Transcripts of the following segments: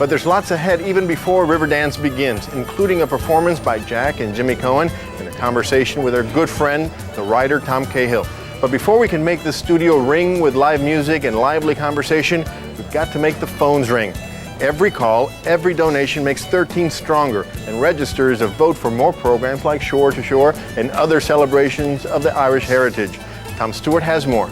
But there's lots ahead even before Riverdance begins, including a performance by Jack and Jimmy Cohen and a conversation with our good friend, the writer Tom Cahill. But before we can make the studio ring with live music and lively conversation, we've got to make the phones ring. Every call, every donation makes 13 stronger and registers a vote for more programs like Shore to Shore and other celebrations of the Irish heritage. Tom Stewart has more.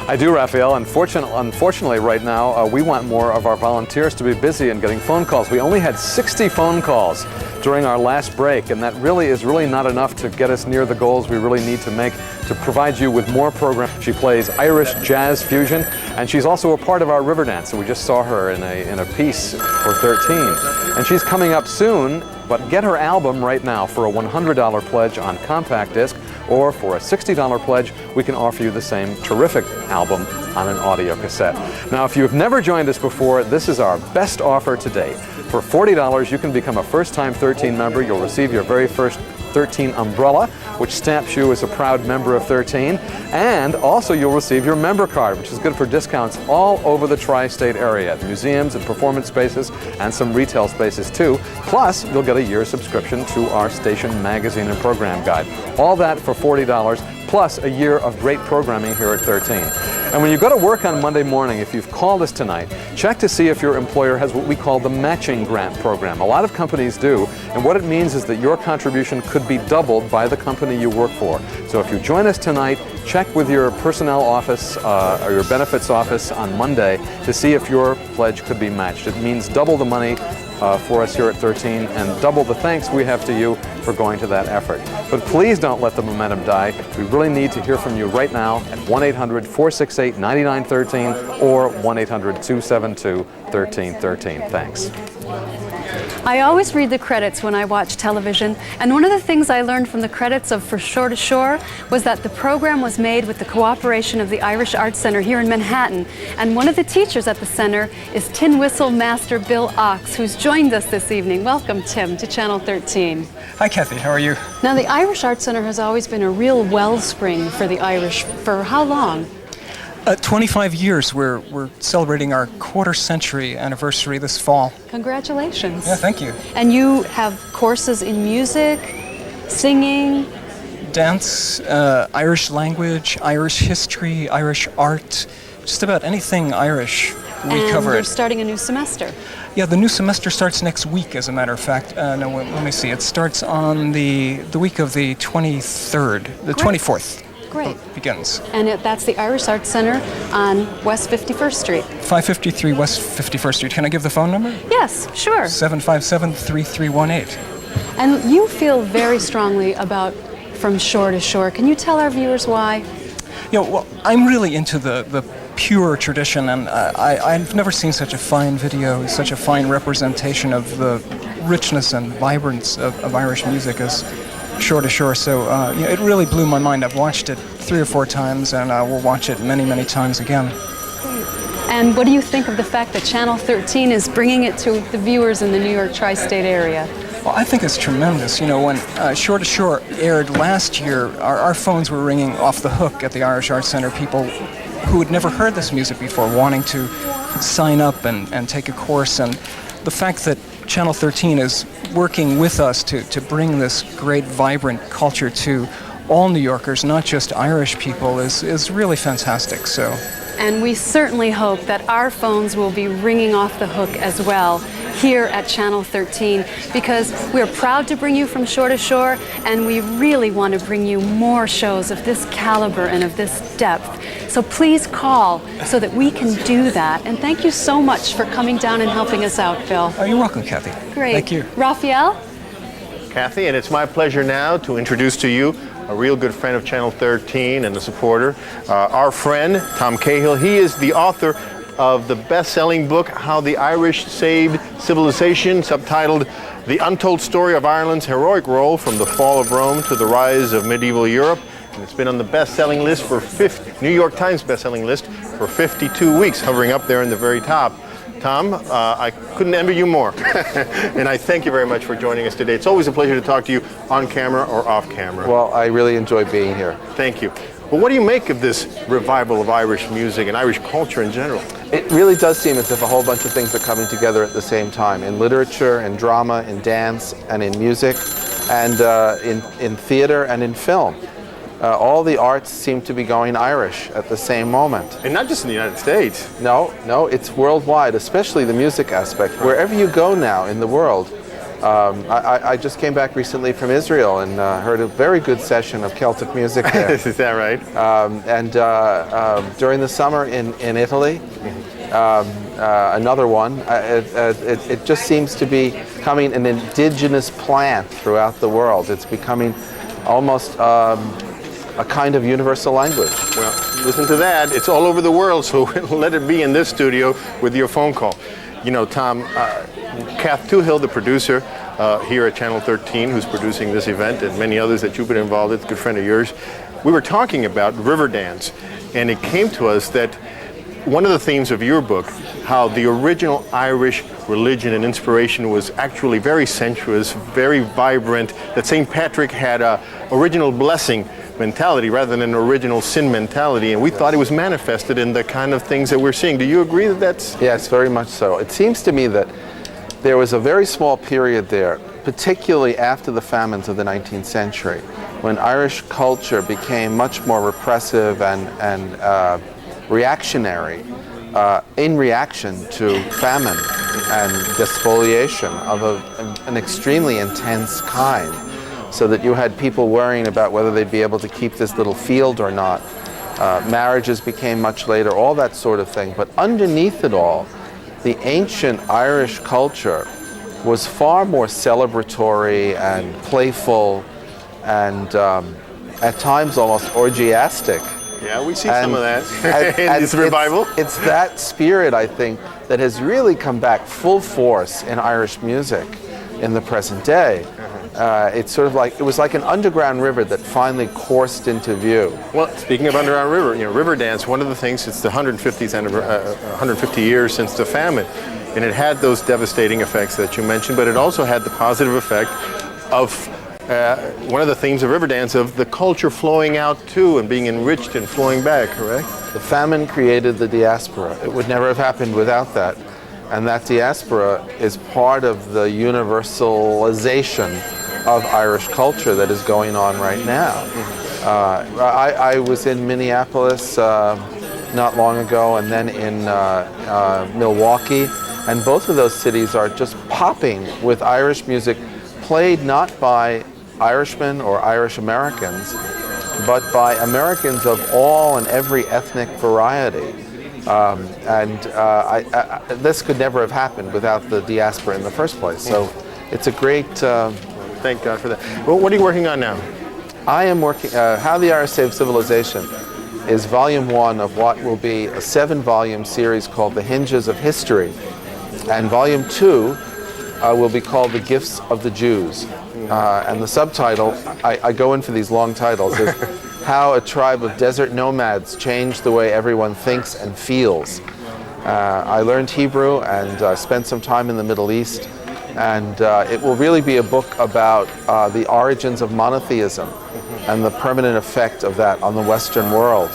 I do, Raphael. Unfortunately, right now, we want more of our volunteers to be busy and getting phone calls. We only had 60 phone calls during our last break, and that is really not enough to get us near the goals we really need to make to provide you with more programs. She plays Irish jazz fusion, and she's also a part of our Riverdance, and we just saw her in a piece for 13. And she's coming up soon, but get her album right now for a $100 pledge on compact disc, or for a $60 pledge, we can offer you the same terrific album on an audio cassette. Now, if you've never joined us before, this is our best offer to date. For $40, you can become a first-time 13 member. You'll receive your very first 13 umbrella, which stamps you as a proud member of 13. And also you'll receive your member card, which is good for discounts all over the tri-state area, at museums and performance spaces and some retail spaces too. Plus, you'll get a year's subscription to our station magazine and program guide. All that for $40, plus a year of great programming here at 13. And when you go to work on Monday morning, if you've called us tonight, check to see if your employer has what we call the matching grant program. A lot of companies do, and what it means is that your contribution could be doubled by the company you work for. So if you join us tonight, check with your personnel office or your benefits office on Monday to see if your pledge could be matched. It means double the money for us here at 13 and double the thanks we have to you for going to that effort. But please don't let the momentum die. We really need to hear from you right now at 1-800-468-9913 or 1-800-272-1313. Thanks. I always read the credits when I watch television, and one of the things I learned from the credits of For Shore to Shore was that the program was made with the cooperation of the Irish Arts Center here in Manhattan, and one of the teachers at the center is tin whistle master Bill Ox, who's joined us this evening. Welcome, Tim, to Channel 13. Hi, Kathy. How are you? Now, the Irish Arts Center has always been a real wellspring for the Irish. For how long? 25 years. We're celebrating our quarter-century anniversary this fall. Congratulations. Yeah, thank you. And you have courses in music, singing, dance, Irish language, Irish history, Irish art, just about anything Irish we cover. And you're starting a new semester. Yeah, the new semester starts next week, as a matter of fact. No, let me see. It starts on the week of the 23rd, the Great. 24th. Great. Begins. And that's the Irish Arts Center on West 51st Street. 553 West 51st Street. Can I give the phone number? Yes, sure. 757-3318. And you feel very strongly about From Shore to Shore. Can you tell our viewers why? You know, well, I'm really into the pure tradition, and I've never seen such a fine video, such a fine representation of the richness and vibrance of Irish music as Shore to Shore. So you know, it really blew my mind. I've watched it 3 or 4 times, and I will watch it many, many times again. Great. And what do you think of the fact that Channel 13 is bringing it to the viewers in the New York tri-state area? Well, I think it's tremendous. You know, when Shore to Shore aired last year, our phones were ringing off the hook at the Irish Arts Center. People who had never heard this music before wanting to sign up and take a course. And the fact that Channel 13 is working with us to bring this great, vibrant culture to all New Yorkers, not just Irish people, is really fantastic. So. And we certainly hope that our phones will be ringing off the hook as well here at Channel 13, because we're proud to bring you From Shore to Shore, and we really want to bring you more shows of this caliber and of this depth. So please call so that we can do that. And thank you so much for coming down and helping us out, Phil. Oh, you're welcome, Kathy. Great. Thank you. Raphael? Kathy, and it's my pleasure now to introduce to you a real good friend of Channel 13 and a supporter, our friend, Tom Cahill. He is the author of the best-selling book, How the Irish Saved Civilization, subtitled The Untold Story of Ireland's Heroic Role from the Fall of Rome to the Rise of Medieval Europe. And it's been on the best-selling list for New York Times best-selling list for 52 weeks, hovering up there in the very top. Tom, I couldn't envy you more. And I thank you very much for joining us today. It's always a pleasure to talk to you on camera or off camera. Well, I really enjoy being here. Thank you. But what do you make of this revival of Irish music and Irish culture in general? It really does seem as if a whole bunch of things are coming together at the same time, in literature, in drama, in dance, and in music, and in theater and in film. All the arts seem to be going Irish at the same moment. And not just in the United States. No, it's worldwide, especially the music aspect. Wherever you go now in the world, I just came back recently from Israel and heard a very good session of Celtic music there. Is that right? And during the summer in Italy, another one. It just seems to be becoming an indigenous plant throughout the world. It's becoming almost a kind of universal language. Well, listen to that. It's all over the world, so let it be in this studio with your phone call. You know, Tom, Kath Toohill, the producer here at Channel 13, who's producing this event, and many others that you've been involved with, a good friend of yours, we were talking about Riverdance, and it came to us that one of the themes of your book, how the original Irish religion and inspiration was actually very sensuous, very vibrant, that St. Patrick had a original blessing mentality rather than an original sin mentality, and we thought it was manifested in the kind of things that we're seeing. Do you agree that that's... Yes, very much so. It seems to me that there was a very small period there, particularly after the famines of the 19th century, when Irish culture became much more repressive and reactionary in reaction to famine and despoliation of an extremely intense kind, so that you had people worrying about whether they'd be able to keep this little field or not. Marriages became much later, all that sort of thing. But underneath it all, the ancient Irish culture was far more celebratory and playful and at times almost orgiastic. Yeah, we see some of that in this and revival. It's that spirit, I think, that has really come back full force in Irish music in the present day. It's sort of like, it was like an underground river that finally coursed into view. Well, speaking of underground river, you know, Riverdance, one of the things, it's the 150 years since the famine, and it had those devastating effects that you mentioned, but it also had the positive effect of one of the themes of Riverdance, of the culture flowing out too and being enriched and flowing back, correct? The famine created the diaspora. It would never have happened without that. And that diaspora is part of the universalization of Irish culture that is going on right now. I was in Minneapolis not long ago, and then in Milwaukee, and both of those cities are just popping with Irish music, played not by Irishmen or Irish Americans, but by Americans of all and every ethnic variety. This could never have happened without the diaspora in the first place. So it's a great... Thank God for that. Well, what are you working on now? I am working... How the Irish Saved Civilization is volume 1 of what will be a 7-volume series called The Hinges of History. And volume 2 will be called The Gifts of the Jews. And the subtitle, I go in for these long titles, is How a Tribe of Desert Nomads Changed the Way Everyone Thinks and Feels. I learned Hebrew and spent some time in the Middle East, and it will really be a book about the origins of monotheism and the permanent effect of that on the Western world.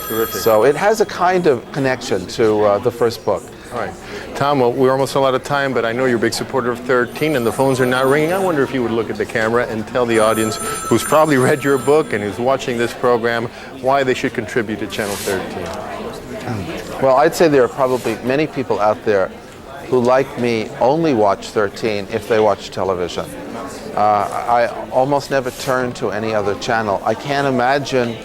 Terrific. So it has a kind of connection to the first book. All right. Tom, well, we're almost out of time, but I know you're a big supporter of 13 and the phones are not ringing. I wonder if you would look at the camera and tell the audience who's probably read your book and who's watching this program why they should contribute to Channel 13. Well, I'd say there are probably many people out there who, like me, only watch 13 if they watch television. I almost never turn to any other channel. I can't imagine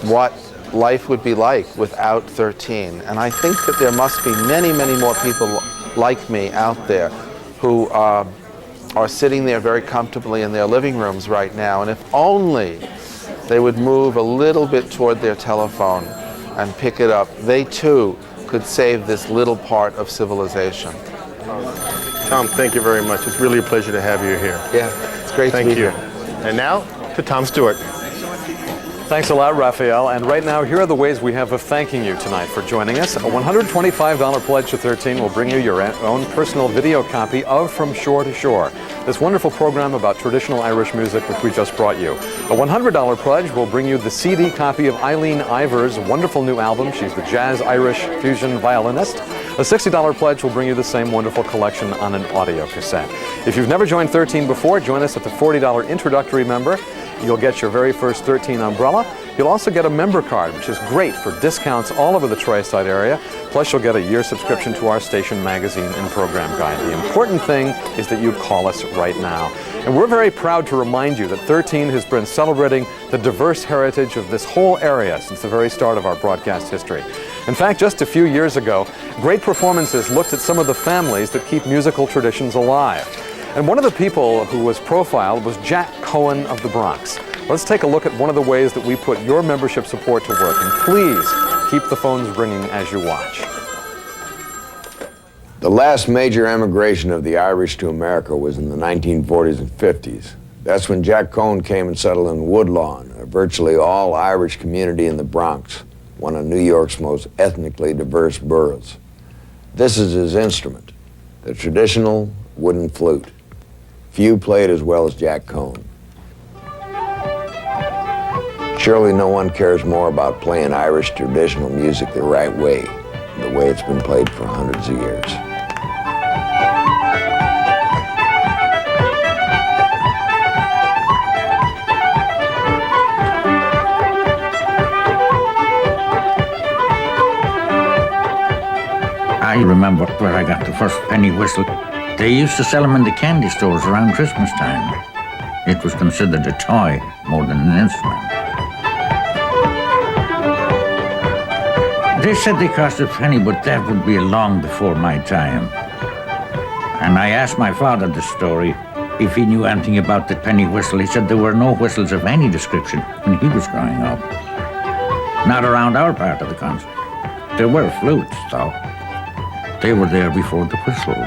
what life would be like without 13. And I think that there must be many, many more people like me out there who are sitting there very comfortably in their living rooms right now. And if only they would move a little bit toward their telephone and pick it up, they too could save this little part of civilization. Tom, thank you very much. It's really a pleasure to have you here. Yeah, it's great to be here. And now to Tom Stewart. Thanks a lot, Raphael. And right now, here are the ways we have of thanking you tonight for joining us. A $125 pledge to 13 will bring you your own personal video copy of From Shore to Shore, this wonderful program about traditional Irish music which we just brought you. A $100 pledge will bring you the CD copy of Eileen Ivor's wonderful new album. She's the jazz-Irish fusion violinist. A $60 pledge will bring you the same wonderful collection on an audio cassette. If you've never joined 13 before, join us at the $40 introductory member. You'll get your very first 13 umbrella. You'll also get a member card, which is great for discounts all over the Tri-State area. Plus, you'll get a year subscription to our station magazine and program guide. The important thing is that you call us right now. And we're very proud to remind you that 13 has been celebrating the diverse heritage of this whole area since the very start of our broadcast history. In fact, just a few years ago, great performances looked at some of the families that keep musical traditions alive. And one of the people who was profiled was Jack Cohen of the Bronx. Let's take a look at one of the ways that we put your membership support to work. And please keep the phones ringing as you watch. The last major emigration of the Irish to America was in the 1940s and 50s. That's when Jack Cohen came and settled in Woodlawn, a virtually all Irish community in the Bronx, one of New York's most ethnically diverse boroughs. This is his instrument, the traditional wooden flute. Few played as well as Jack Cohen. Surely no one cares more about playing Irish traditional music the right way, the way it's been played for hundreds of years. I remember where I got the first penny whistle. They used to sell them in the candy stores around Christmas time. It was considered a toy more than an instrument. They said they cost a penny, but that would be long before my time. And I asked my father the story, if he knew anything about the penny whistle. He said there were no whistles of any description when he was growing up. Not around our part of the country. There were flutes, though. They were there before the whistle.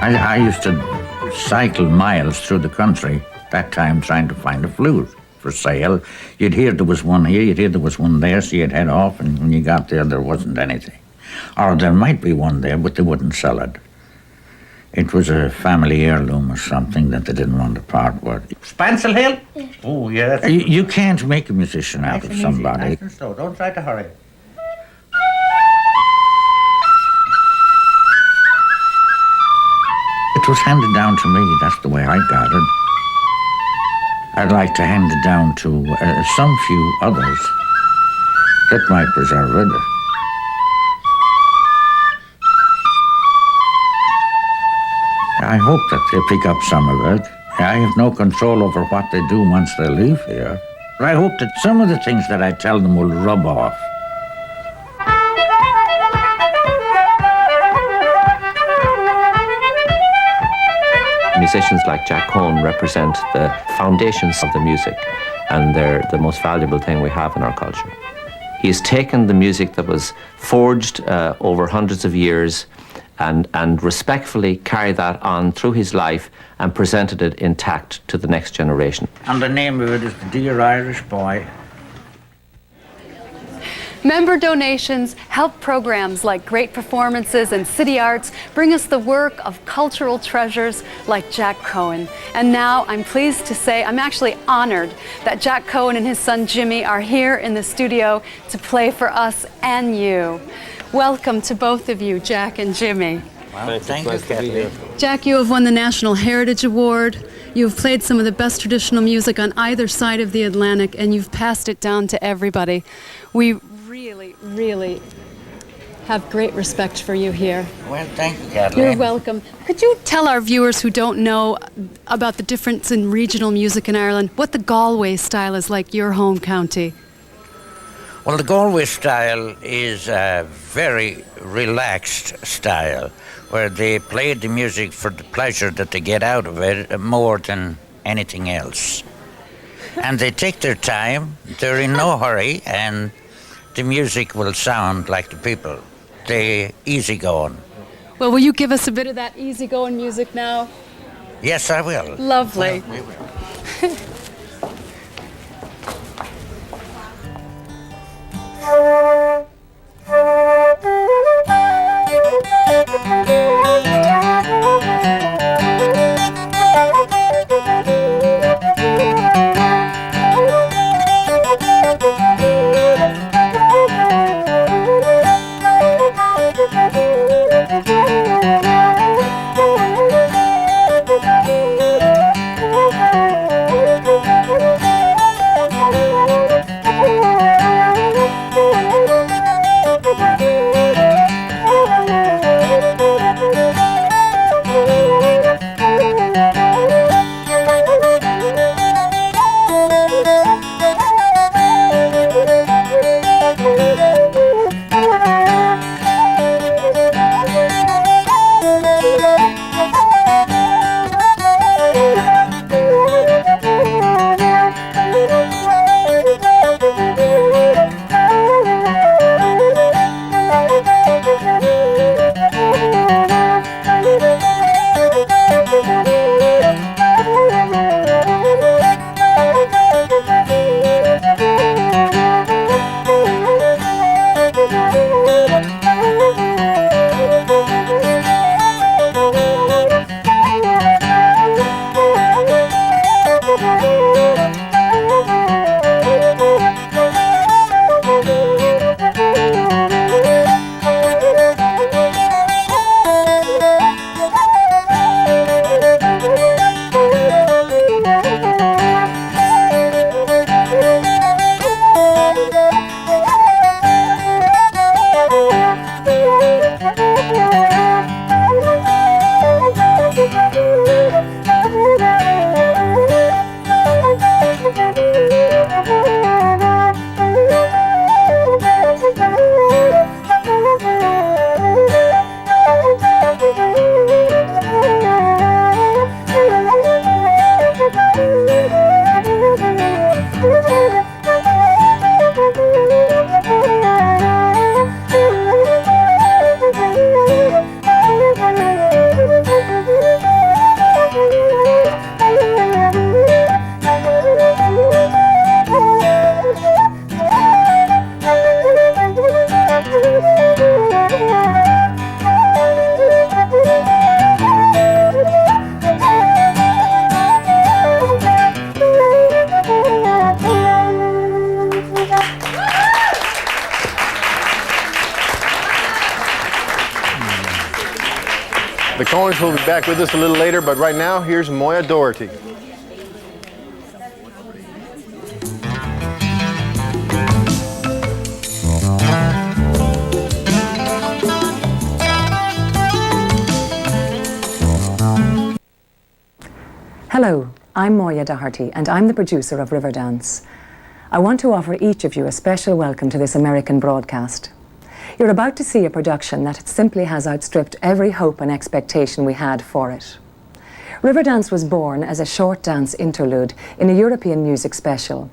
I used to cycle miles through the country, that time trying to find a flute for sale. You'd hear there was one here, you'd hear there was one there, so you'd head off, and when you got there wasn't anything. Or there might be one there, but they wouldn't sell it. It was a family heirloom or something that they didn't want to part with. Spancel Hill? Yeah. Oh, yeah. You can't make a musician out of somebody. Nice and slow. Don't try to hurry. It was handed down to me, that's the way I got it. I'd like to hand it down to some few others that might preserve it. I hope that they pick up some of it. I have no control over what they do once they leave here. But I hope that some of the things that I tell them will rub off. Musicians like Jack Cohen represent the foundations of the music, and they're the most valuable thing we have in our culture. He's taken the music that was forged over hundreds of years and respectfully carried that on through his life and presented it intact to the next generation. And the name of it is The Dear Irish Boy. Member donations help programs like Great Performances and City Arts bring us the work of cultural treasures like Jack Cohen. And now I'm pleased to say I'm actually honored that Jack Cohen and his son Jimmy are here in the studio to play for us and you. Welcome to both of you, Jack and Jimmy. Well, thank you, Kathleen. Jack, you have won the National Heritage Award. You've played some of the best traditional music on either side of the Atlantic, and you've passed it down to everybody. We really have great respect for you here. Well, thank you, Kathleen. You're welcome. Could you tell our viewers who don't know about the difference in regional music in Ireland, what the Galway style is like, your home county? Well, the Galway style is a very relaxed style where they play the music for the pleasure that they get out of it more than anything else. And they take their time, they're in no hurry, and the music will sound like the people. They're easygoing. Well, will you give us a bit of that easygoing music now? Yes, I will. Lovely. Well, we will. The Coens will be back with us a little later, but right now, here's Moya Doherty. Hello, I'm Moya Doherty, and I'm the producer of Riverdance. I want to offer each of you a special welcome to this American broadcast. You're about to see a production that simply has outstripped every hope and expectation we had for it. Riverdance was born as a short dance interlude in a European music special,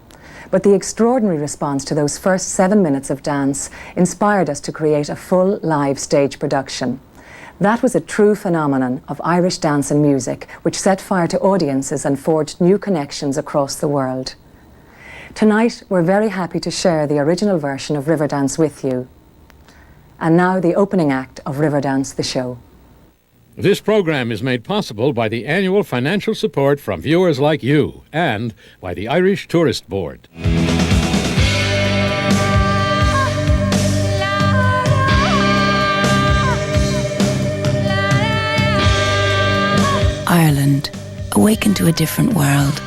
but the extraordinary response to those first 7 minutes of dance inspired us to create a full live stage production. That was a true phenomenon of Irish dance and music, which set fire to audiences and forged new connections across the world. Tonight, we're very happy to share the original version of Riverdance with you. And now the opening act of Riverdance the Show. This program is made possible by the annual financial support from viewers like you and by the Irish Tourist Board. Ireland, awaken to a different world.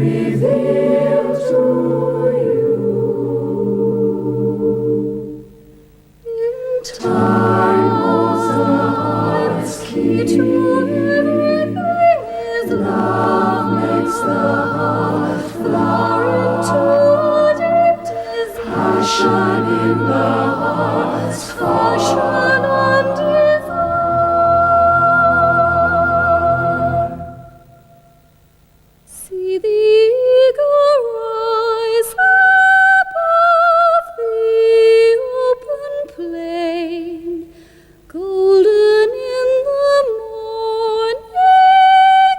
revealed to you. In time holds the heart's key to everything is love makes the heart flower into deep passion in the heart's fashion and desire. See the eagle rise above the open plain, golden in the morning air.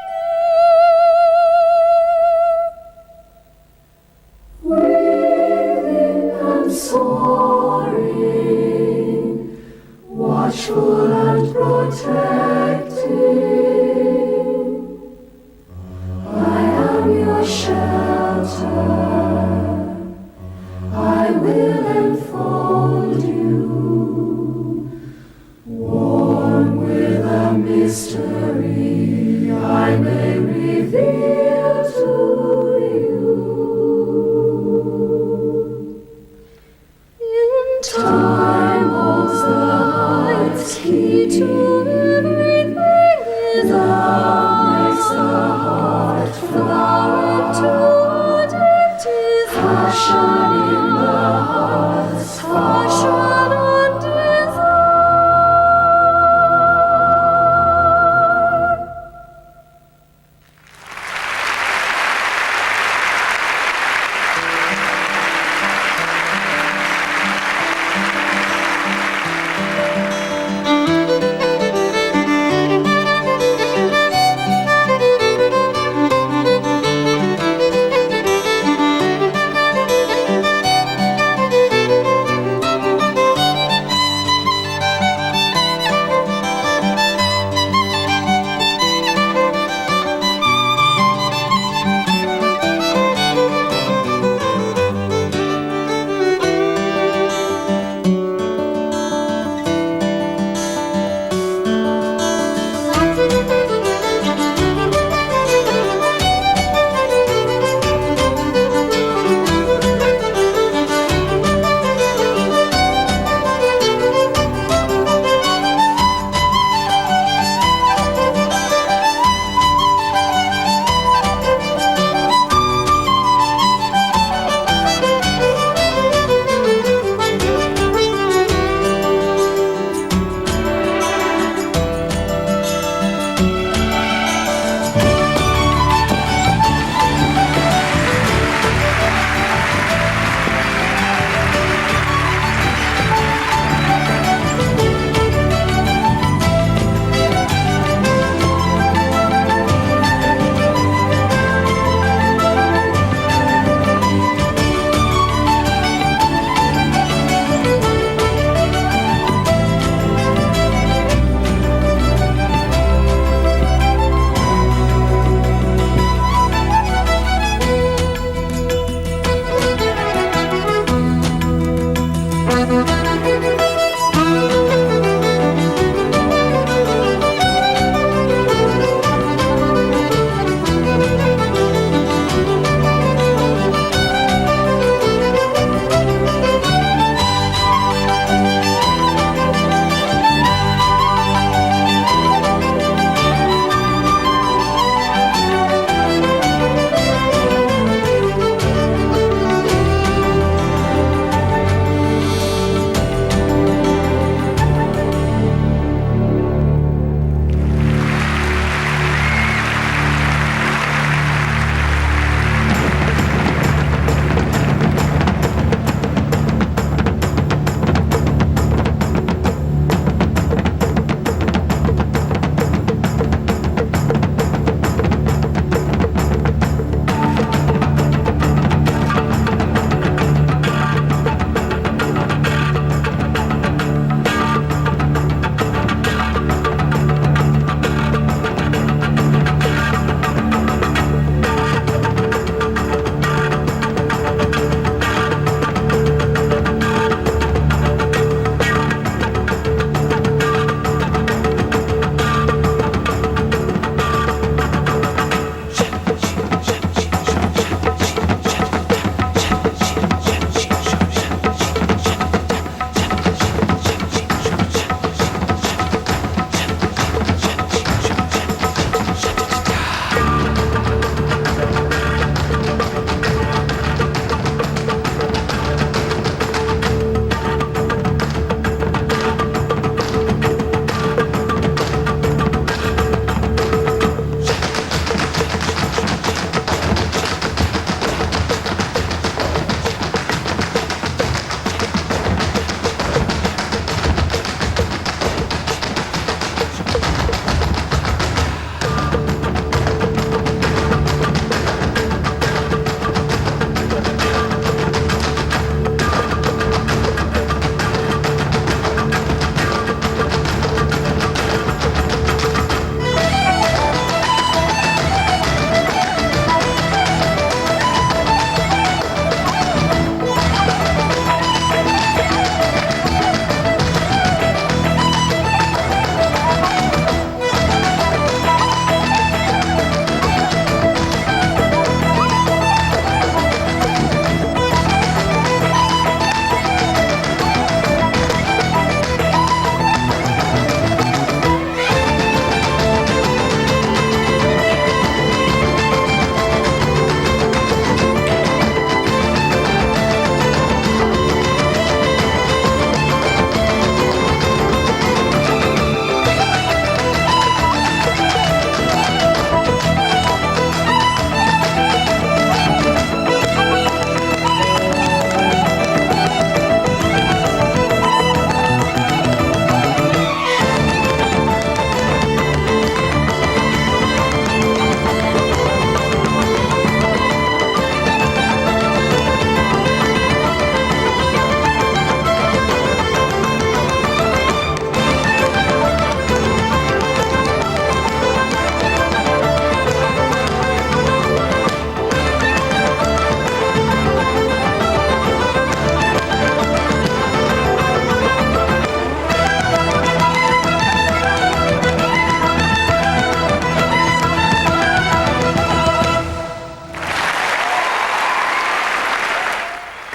Waving and soaring, watchful and protecting, I am your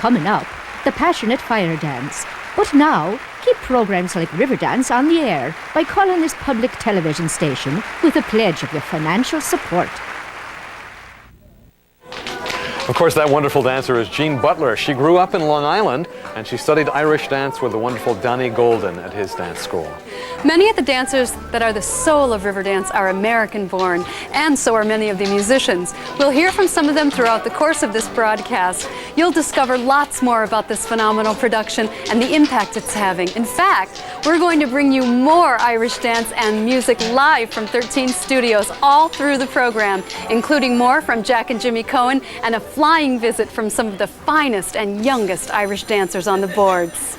coming up, the Passionate Fire Dance. But now, keep programs like Riverdance on the air by calling this public television station with a pledge of your financial support. Of course, that wonderful dancer is Jean Butler. She grew up in Long Island, and she studied Irish dance with the wonderful Donnie Golden at his dance school. Many of the dancers that are the soul of Riverdance are American-born, and so are many of the musicians. We'll hear from some of them throughout the course of this broadcast. You'll discover lots more about this phenomenal production and the impact it's having. In fact, we're going to bring you more Irish dance and music live from 13 studios all through the program, including more from Jack and Jimmy Cohen and a flying visit from some of the finest and youngest Irish dancers on the boards.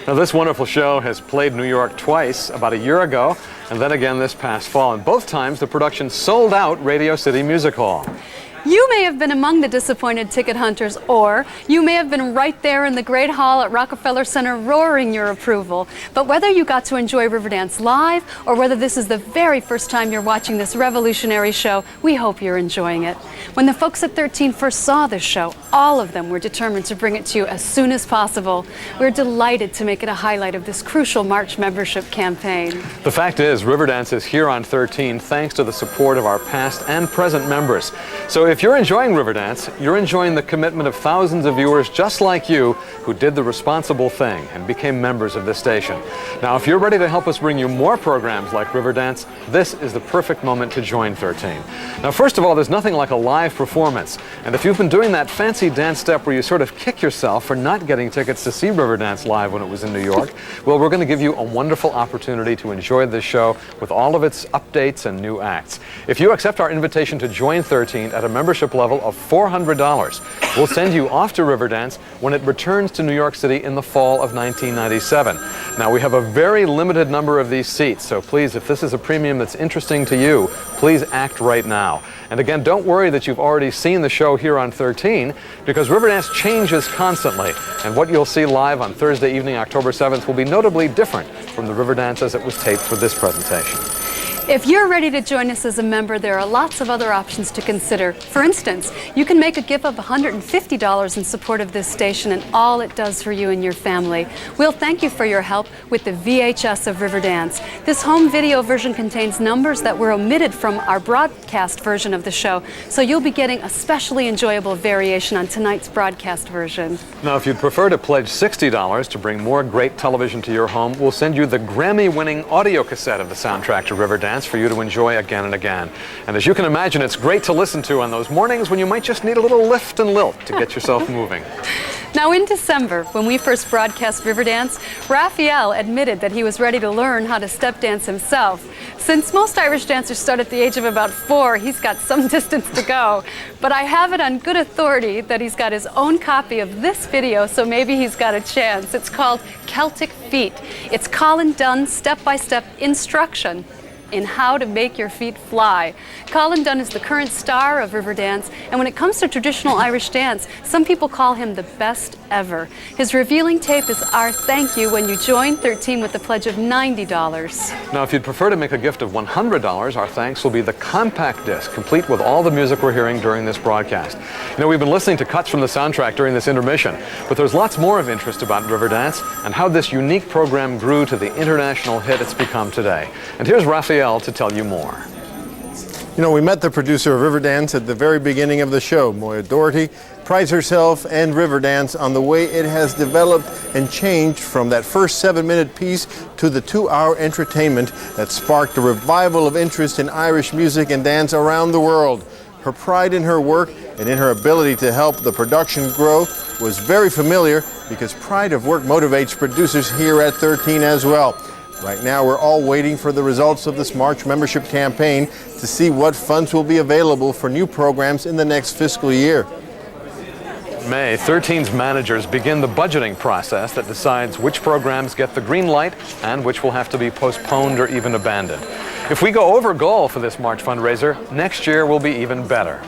Now, this wonderful show has played New York twice, about a year ago, and then again this past fall. And both times the production sold out Radio City Music Hall. You may have been among the disappointed ticket hunters, or you may have been right there in the Great Hall at Rockefeller Center roaring your approval. But whether you got to enjoy Riverdance live, or whether this is the very first time you're watching this revolutionary show, we hope you're enjoying it. When the folks at 13 first saw this show, all of them were determined to bring it to you as soon as possible. We're delighted to make it a highlight of this crucial March membership campaign. The fact is, Riverdance is here on 13 thanks to the support of our past and present members. So if you're enjoying Riverdance, you're enjoying the commitment of thousands of viewers just like you who did the responsible thing and became members of this station. Now, if you're ready to help us bring you more programs like Riverdance, this is the perfect moment to join 13. Now, first of all, there's nothing like a live performance. And if you've been doing that fancy dance step where you sort of kick yourself for not getting tickets to see Riverdance live when it was in New York, well, we're going to give you a wonderful opportunity to enjoy this show with all of its updates and new acts. If you accept our invitation to join 13 at a membership level of $400, we'll send you off to Riverdance when it returns to New York City in the fall of 1997. Now, we have a very limited number of these seats, so please, if this is a premium that's interesting to you, please act right now. And again, don't worry that you've already seen the show here on 13, because Riverdance changes constantly, and what you'll see live on Thursday evening, October 7th, will be notably different from the Riverdance as it was taped for this presentation. If you're ready to join us as a member, there are lots of other options to consider. For instance, you can make a gift of $150 in support of this station and all it does for you and your family. We'll thank you for your help with the VHS of Riverdance. This home video version contains numbers that were omitted from our broadcast version of the show, so you'll be getting a specially enjoyable variation on tonight's broadcast version. Now, if you'd prefer to pledge $60 to bring more great television to your home, we'll send you the Grammy-winning audio cassette of the soundtrack to Riverdance for you to enjoy again and again. And as you can imagine, it's great to listen to on those mornings when you might just need a little lift and lilt to get yourself moving. Now, in December, when we first broadcast Riverdance, Raphael admitted that he was ready to learn how to step dance himself. Since most Irish dancers start at the age of about 4, he's got some distance to go. But I have it on good authority that he's got his own copy of this video, so maybe he's got a chance. It's called Celtic Feet. It's Colin Dunn's step-by-step instruction in how to make your feet fly. Colin Dunn is the current star of Riverdance, and when it comes to traditional Irish dance, some people call him the best ever. His revealing tape is our thank you when you join 13 with a pledge of $90. Now, if you'd prefer to make a gift of $100, our thanks will be the compact disc, complete with all the music we're hearing during this broadcast. You know, we've been listening to cuts from the soundtrack during this intermission, but there's lots more of interest about Riverdance and how this unique program grew to the international hit it's become today. And here's Raphael to tell you more. You know, we met the producer of Riverdance at the very beginning of the show. Moya Doherty prides herself and Riverdance on the way it has developed and changed from that first 7-minute piece to the 2-hour entertainment that sparked a revival of interest in Irish music and dance around the world. Her pride in her work and in her ability to help the production grow was very familiar, because pride of work motivates producers here at 13 as well. Right now, we're all waiting for the results of this March membership campaign to see what funds will be available for new programs in the next fiscal year. May, 13's managers begin the budgeting process that decides which programs get the green light and which will have to be postponed or even abandoned. If we go over goal for this March fundraiser, next year will be even better.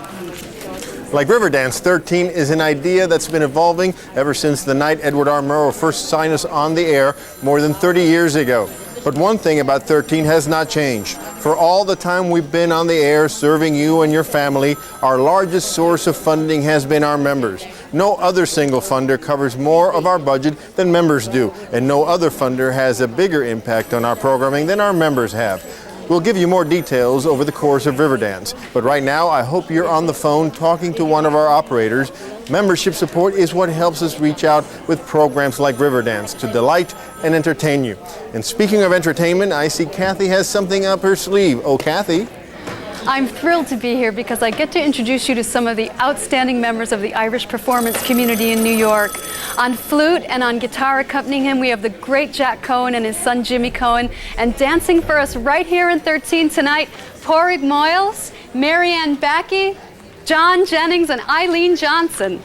Like Riverdance, 13 is an idea that's been evolving ever since the night Edward R. Murrow first signed us on the air more than 30 years ago. But one thing about 13 has not changed. For all the time we've been on the air serving you and your family, our largest source of funding has been our members. No other single funder covers more of our budget than members do, and no other funder has a bigger impact on our programming than our members have. We'll give you more details over the course of Riverdance, but right now I hope you're on the phone talking to one of our operators. Membership support is what helps us reach out with programs like Riverdance to delight and entertain you. And speaking of entertainment, I see Kathy has something up her sleeve. Oh, Kathy. I'm thrilled to be here because I get to introduce you to some of the outstanding members of the Irish performance community in New York. On flute and on guitar accompanying him, we have the great Jack Cohen and his son Jimmy Cohen. And dancing for us right here in 13 tonight, Pádraig Moyles, Marianne Backey, John Jennings, and Eileen Johnson.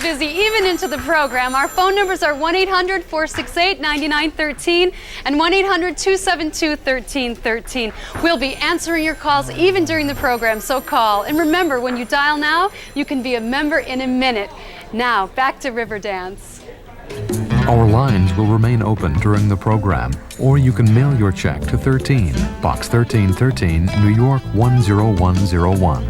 Busy even into the program. Our phone numbers are 1-800-468-9913 and 1-800-272-1313. We'll be answering your calls even during the program, so call. And remember, when you dial now, you can be a member in a minute. Now, back to Riverdance. Our lines will remain open during the program, or you can mail your check to 13, Box 1313, New York 10101.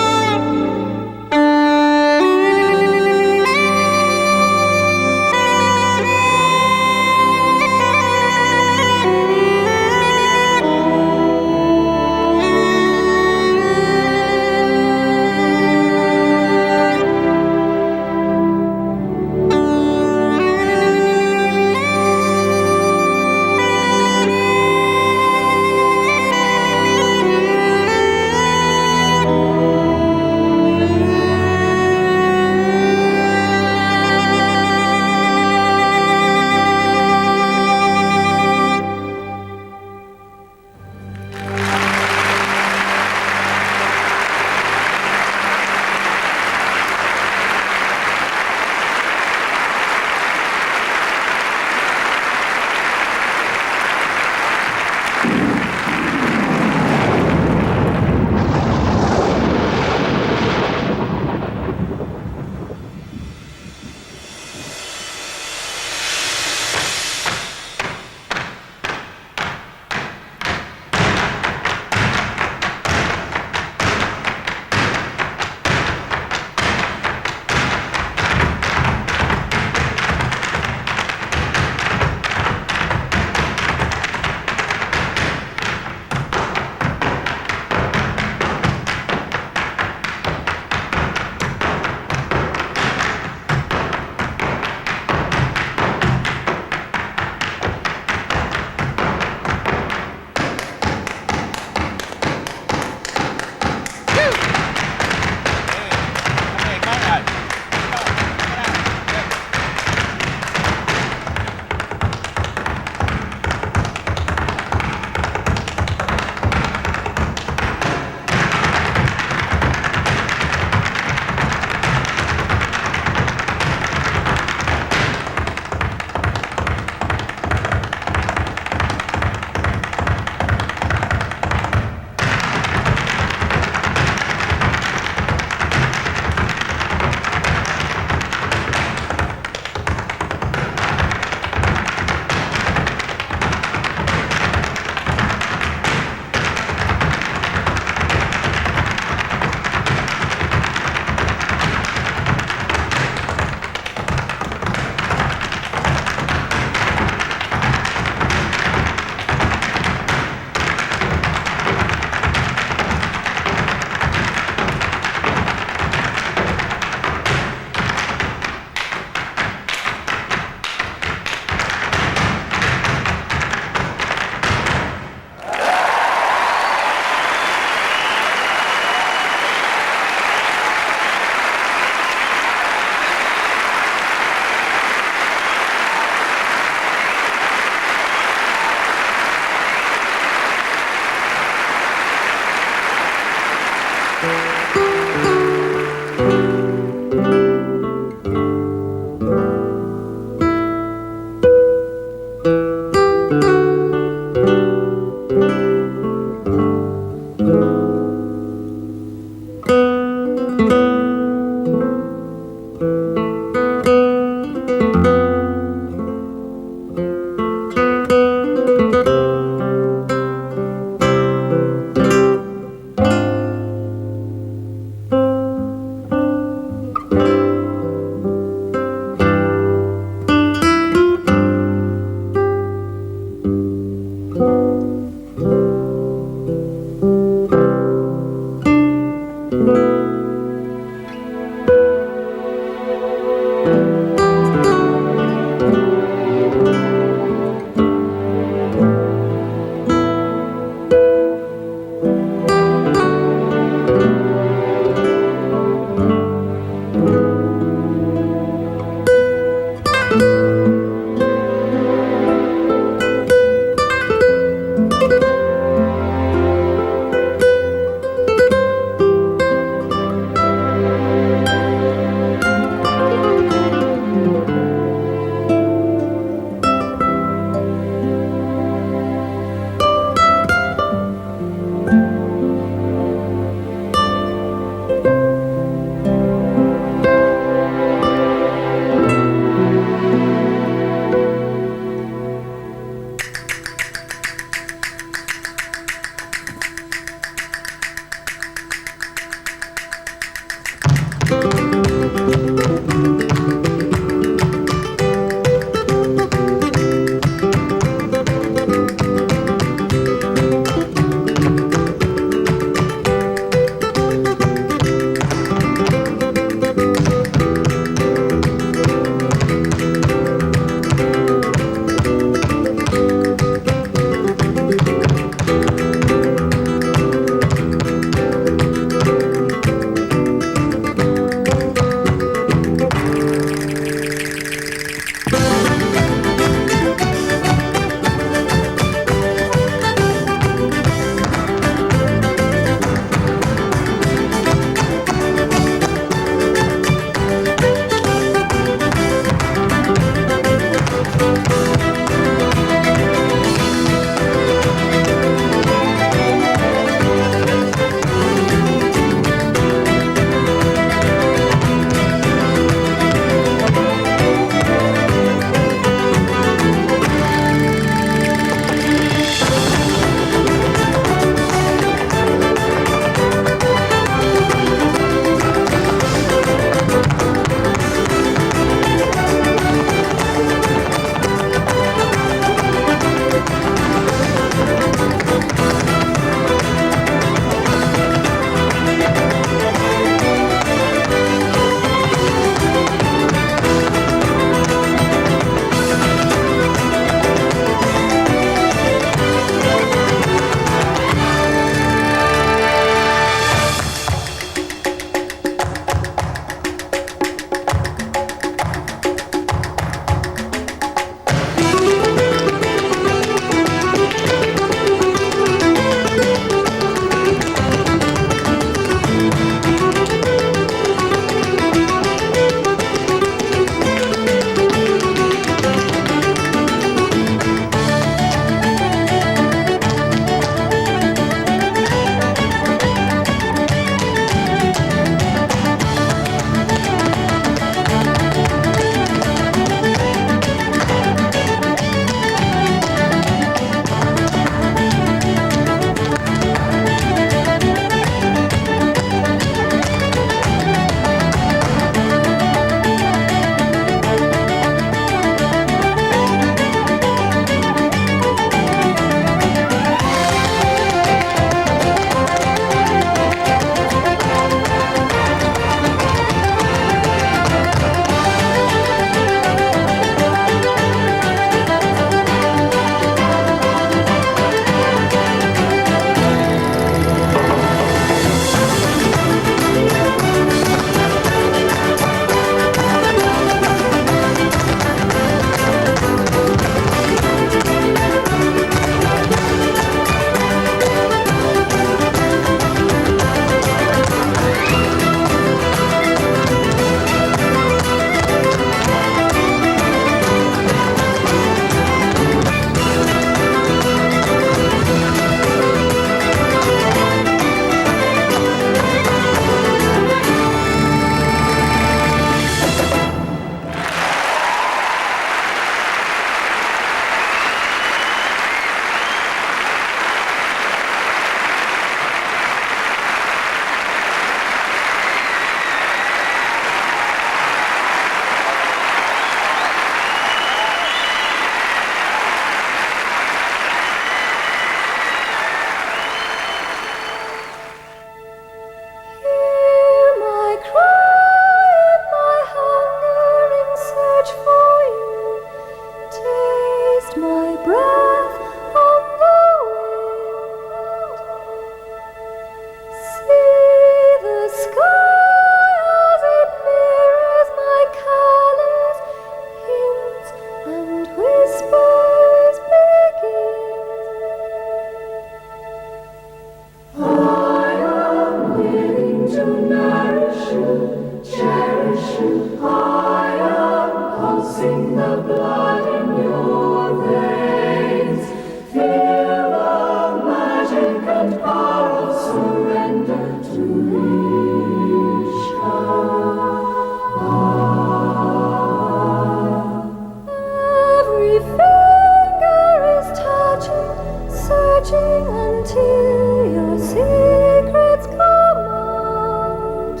until your secrets come out.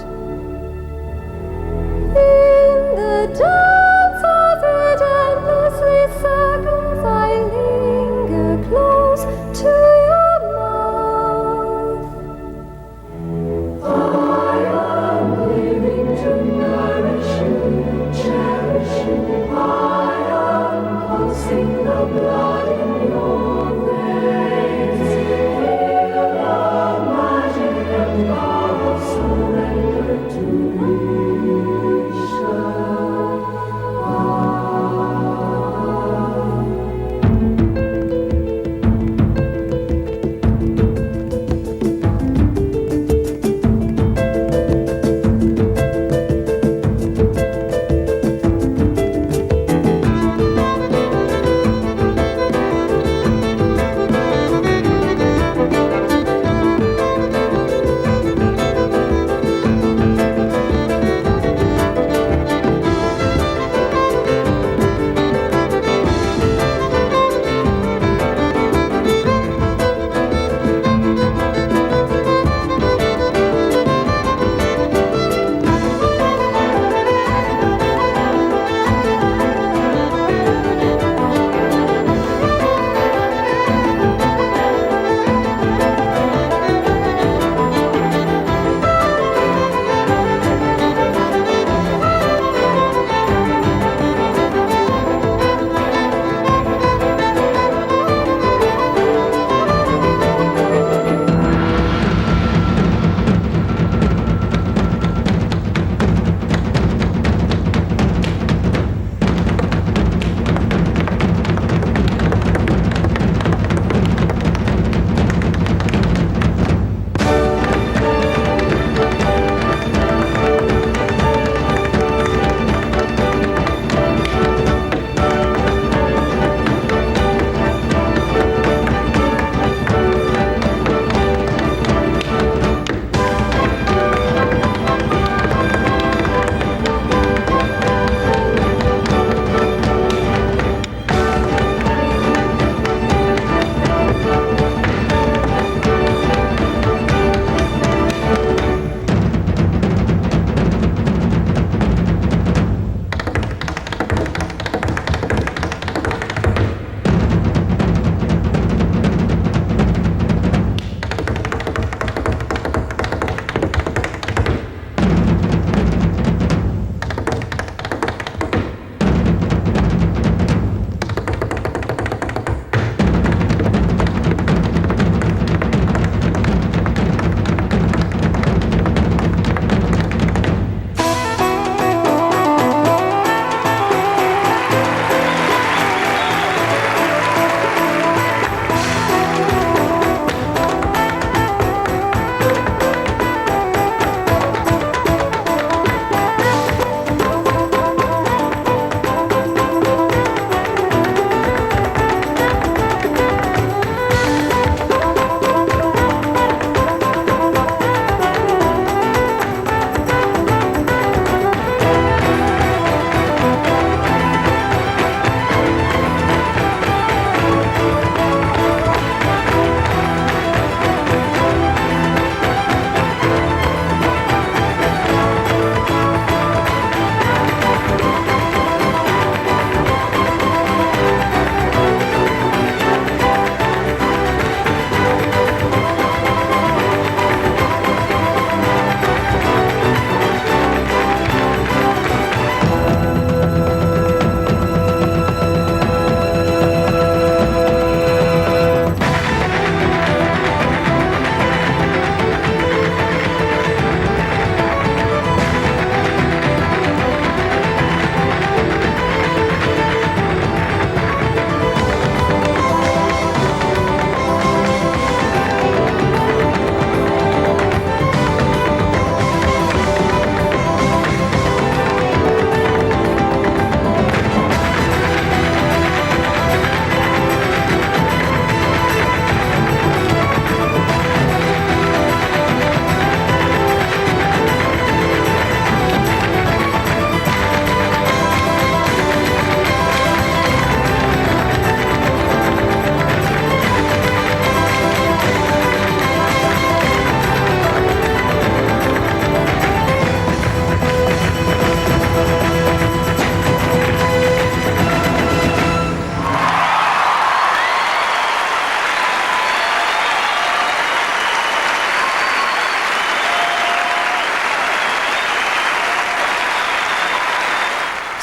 In the dance as it endlessly circles, I linger close to your mouth. I am living to nourish you, cherish you. I am pulsing the blood in your veins. Feel the magic and power of surrender to Isha.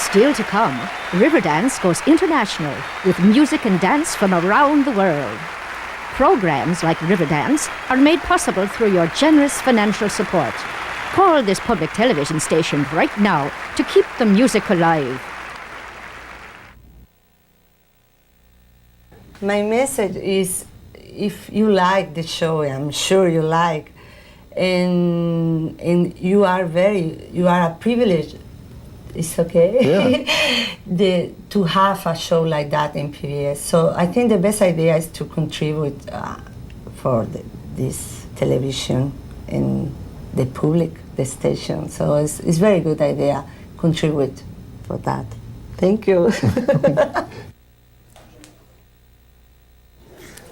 Still to come, Riverdance goes international with music and dance from around the world. Programs like Riverdance are made possible through your generous financial support. Call this public television station right now to keep the music alive. My message is, if you like the show, I'm sure you like, and you are a privilege. It's okay. Yeah. To have a show like that in PBS. So I think the best idea is to contribute for this television and the public, the station. So it's a very good idea. Contribute for that. Thank you.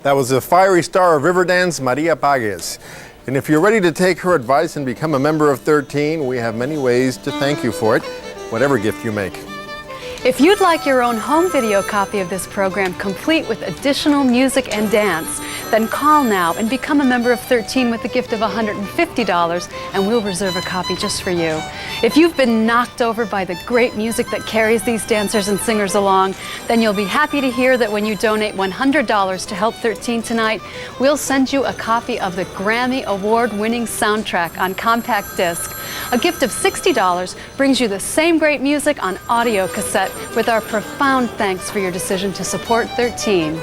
That was the fiery star of Riverdance, Maria Pagues. And if you're ready to take her advice and become a member of 13, we have many ways to thank you for it, whatever gift you make. If you'd like your own home video copy of this program, complete with additional music and dance, then call now and become a member of 13 with a gift of $150, and we'll reserve a copy just for you. If you've been knocked over by the great music that carries these dancers and singers along, then you'll be happy to hear that when you donate $100 to Help 13 tonight, we'll send you a copy of the Grammy Award-winning soundtrack on compact disc. A gift of $60 brings you the same great music on audio cassette, with our profound thanks for your decision to support 13.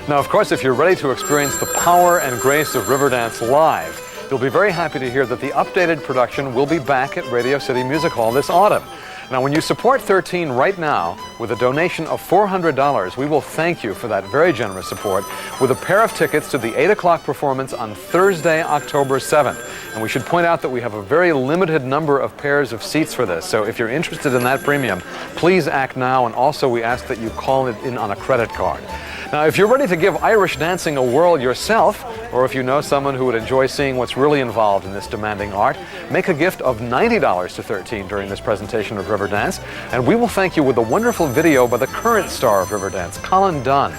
Now, of course, if you're ready to experience the power and grace of Riverdance live, you'll be very happy to hear that the updated production will be back at Radio City Music Hall this autumn. Now, when you support 13 right now with a donation of $400, we will thank you for that very generous support with a pair of tickets to the 8 o'clock performance on Thursday, October 7th. And we should point out that we have a very limited number of pairs of seats for this. So if you're interested in that premium, please act now. And also, we ask that you call it in on a credit card. Now, if you're ready to give Irish dancing a whirl yourself, or if you know someone who would enjoy seeing what's really involved in this demanding art, make a gift of $90 to 13 during this presentation of Riverdance, and we will thank you with a wonderful video by the current star of Riverdance, Colin Dunn.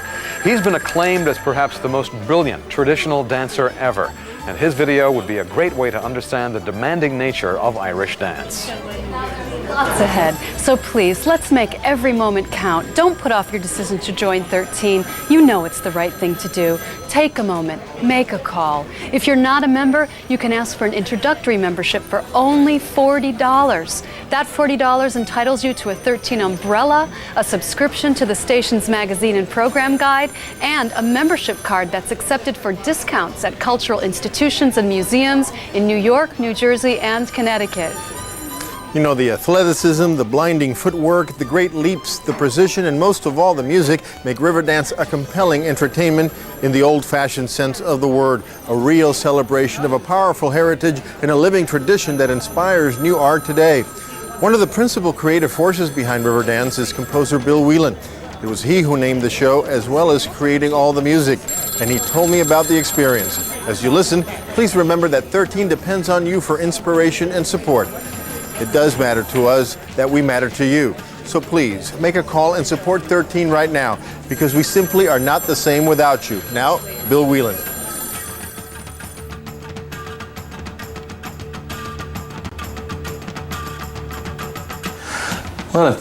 He's been acclaimed as perhaps the most brilliant traditional dancer ever, and his video would be a great way to understand the demanding nature of Irish dance. Lots ahead, so please, let's make every moment count. Don't put off your decision to join 13. You know it's the right thing to do. Take a moment, make a call. If you're not a member, you can ask for an introductory membership for only $40. That $40 entitles you to a 13 umbrella, a subscription to the station's magazine and program guide, and a membership card that's accepted for discounts at cultural institutions and museums in New York, New Jersey, and Connecticut. You know, the athleticism, the blinding footwork, the great leaps, the precision, and most of all, the music make Riverdance a compelling entertainment in the old-fashioned sense of the word, a real celebration of a powerful heritage and a living tradition that inspires new art today. One of the principal creative forces behind Riverdance is composer Bill Whelan. It was he who named the show, as well as creating all the music, and he told me about the experience. As you listen, please remember that 13 depends on you for inspiration and support. It does matter to us that we matter to you. So please, make a call and support 13 right now, because we simply are not the same without you. Now, Bill Whelan. Well,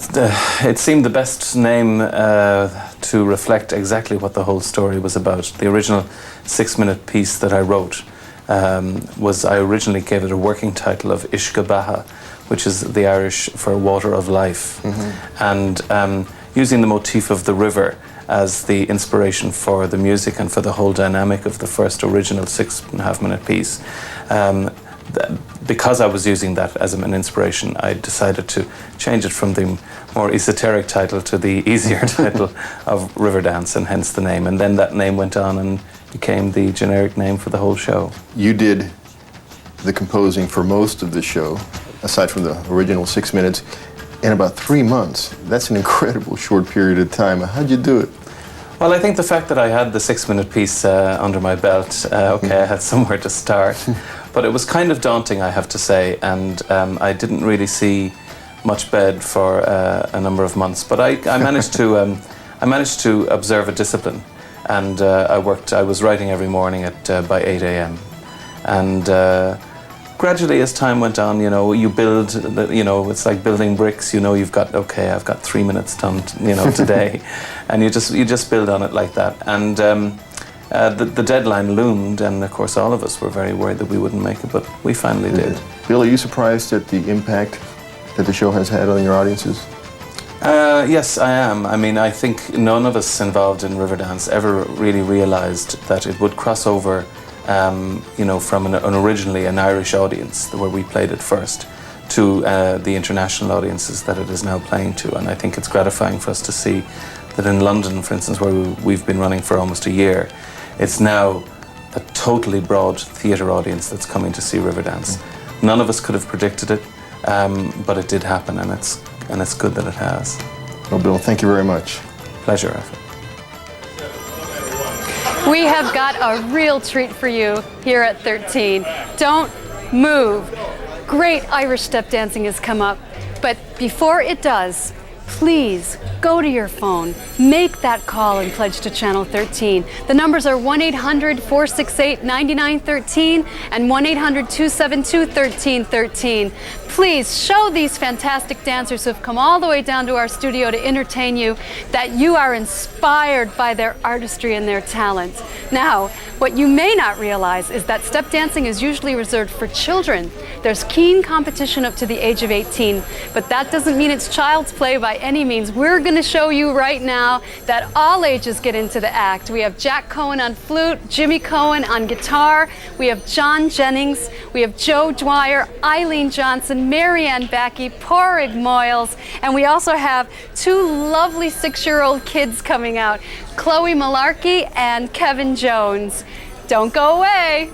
it seemed the best name to reflect exactly what the whole story was about. The original 6-minute piece that I wrote I originally gave it a working title of Ishkabaha, which is the Irish for water of life. Mm-hmm. And using the motif of the river as the inspiration for the music and for the whole dynamic of the first original 6.5-minute piece. Because I was using that as an inspiration, I decided to change it from the more esoteric title to the easier title of Riverdance, and hence the name. And then that name went on and became the generic name for the whole show. You did the composing for most of the show, aside from the original 6 minutes, in about 3 months. That's an incredible short period of time. How'd you do it? Well, I think the fact that I had the 6-minute piece under my belt, I had somewhere to start. But it was kind of daunting, I have to say, and I didn't really see much bed for a number of months. But I managed to observe a discipline, and I was writing every morning at by 8 a.m. And gradually, as time went on, you build, it's like building bricks. You've got, okay, I've got 3 minutes done, today, and you just build on it like that. And the deadline loomed, and of course, all of us were very worried that we wouldn't make it, but we finally did. Bill, are you surprised at the impact that the show has had on your audiences? Yes, I am. I mean, I think none of us involved in Riverdance ever really realised that it would cross over, from an originally an Irish audience, where we played it first, to the international audiences that it is now playing to. And I think it's gratifying for us to see that in London, for instance, where we've been running for almost a year, it's now a totally broad theatre audience that's coming to see Riverdance. None of us could have predicted it, but it did happen, and it's good that it has. Well, Bill, thank you very much. Pleasure, Raphael. We have got a real treat for you here at 13. Don't move. Great Irish step dancing has come up, but before it does, please go to your phone, make that call and pledge to Channel 13. The numbers are 1-800-468-9913 and 1-800-272-1313. Please show these fantastic dancers who have come all the way down to our studio to entertain you that you are inspired by their artistry and their talent. Now, what you may not realize is that step dancing is usually reserved for children. There's keen competition up to the age of 18, but that doesn't mean it's child's play by any means. We're going to show you right now that all ages get into the act. We have Jack Cohen on flute, Jimmy Cohen on guitar, we have John Jennings, we have Joe Dwyer, Eileen Johnson, Marianne Backey, Porrig Moyles, and we also have two lovely 6-year-old kids coming out, Chloe Malarkey and Kevin Jones. Don't go away.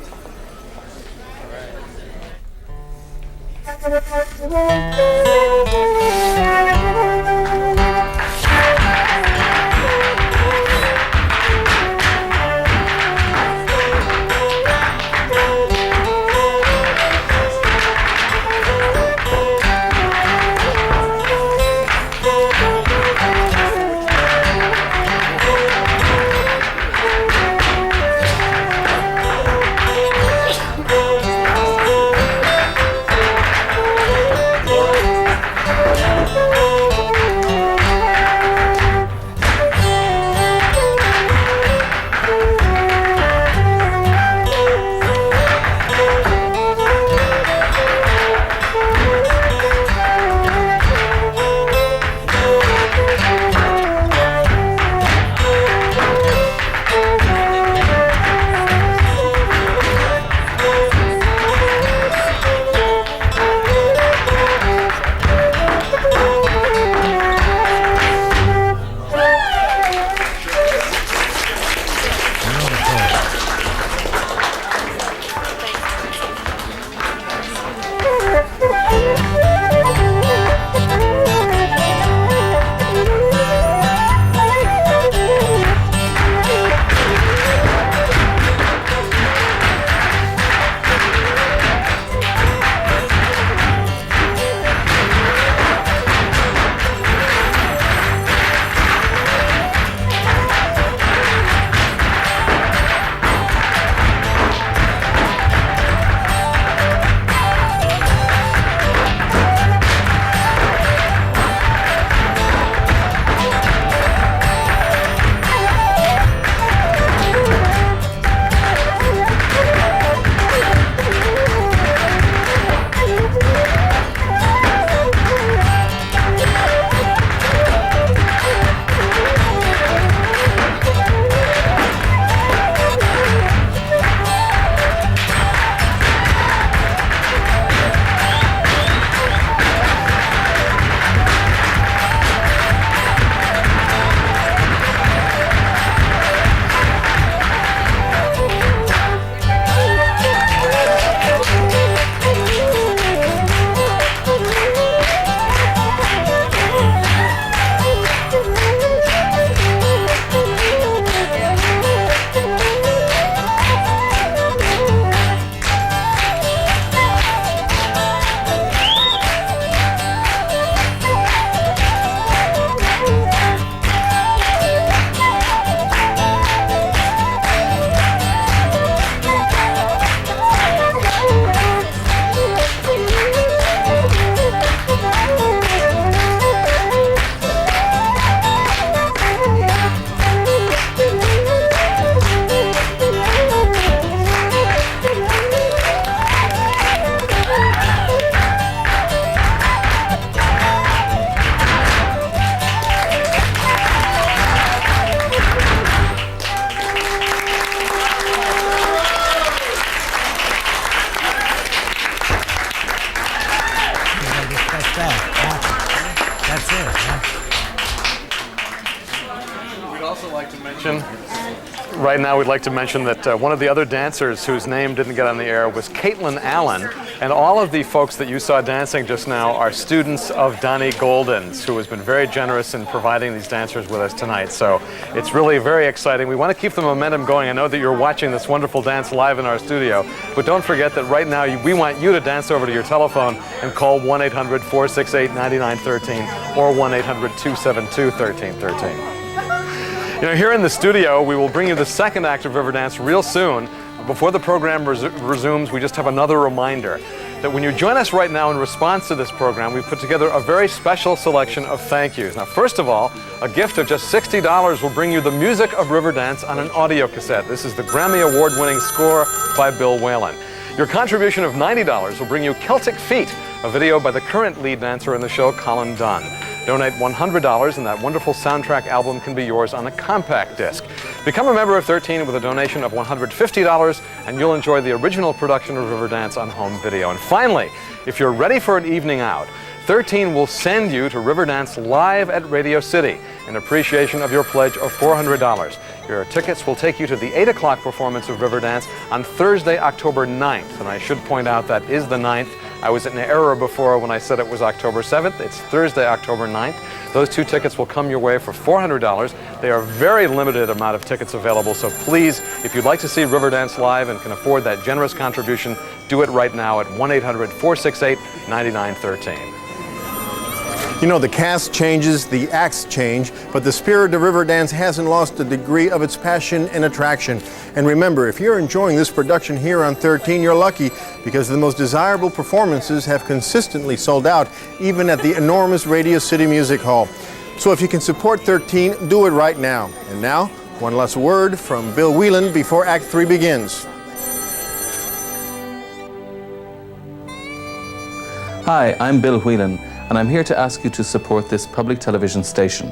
also like to mention, right now we'd like to mention that one of the other dancers whose name didn't get on the air was Caitlin Allen, and all of the folks that you saw dancing just now are students of Donnie Golden's, who has been very generous in providing these dancers with us tonight. So it's really very exciting. We want to keep the momentum going. I know that you're watching this wonderful dance live in our studio, but don't forget that right now we want you to dance over to your telephone and call 1-800-468-9913 or 1-800-272-1313. You know, here in the studio, we will bring you the second act of Riverdance real soon. Before the program resumes, we just have another reminder that when you join us right now in response to this program, we've put together a very special selection of thank yous. Now, first of all, a gift of just $60 will bring you the music of Riverdance on an audio cassette. This is the Grammy Award-winning score by Bill Whalen. Your contribution of $90 will bring you Celtic Feet, a video by the current lead dancer in the show, Colin Dunn. Donate $100 and that wonderful soundtrack album can be yours on a compact disc. Become a member of 13 with a donation of $150 and you'll enjoy the original production of Riverdance on home video. And finally, if you're ready for an evening out, 13 will send you to Riverdance live at Radio City in appreciation of your pledge of $400. Your tickets will take you to the 8 o'clock performance of Riverdance on Thursday, October 9th. And I should point out that is the 9th. I was in error before when I said it was October 7th. It's Thursday, October 9th. Those two tickets will come your way for $400. They are a very limited amount of tickets available, so please, if you'd like to see Riverdance live and can afford that generous contribution, do it right now at 1-800-468-9913. You know, the cast changes, the acts change, but the spirit of Riverdance hasn't lost a degree of its passion and attraction. And remember, if you're enjoying this production here on 13, you're lucky because the most desirable performances have consistently sold out, even at the enormous Radio City Music Hall. So if you can support 13, do it right now. And now, one last word from Bill Whalen before Act 3 begins. Hi, I'm Bill Whelan, and I'm here to ask you to support this public television station.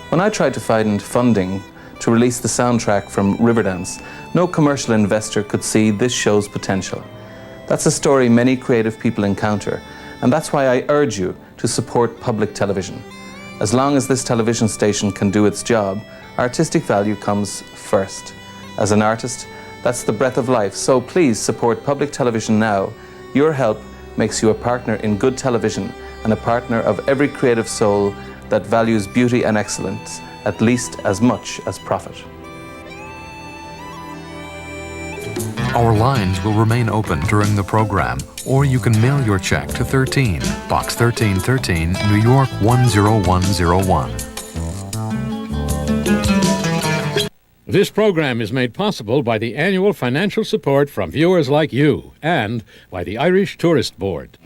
When I tried to find funding to release the soundtrack from Riverdance, no commercial investor could see this show's potential. That's a story many creative people encounter, and that's why I urge you to support public television. As long as this television station can do its job, artistic value comes first. As an artist, that's the breath of life, so please support public television now. Your help makes you a partner in good television and a partner of every creative soul that values beauty and excellence at least as much as profit. Our lines will remain open during the program, or you can mail your check to 13, Box 1313, New York 10101. This program is made possible by the annual financial support from viewers like you and by the Irish Tourist Board.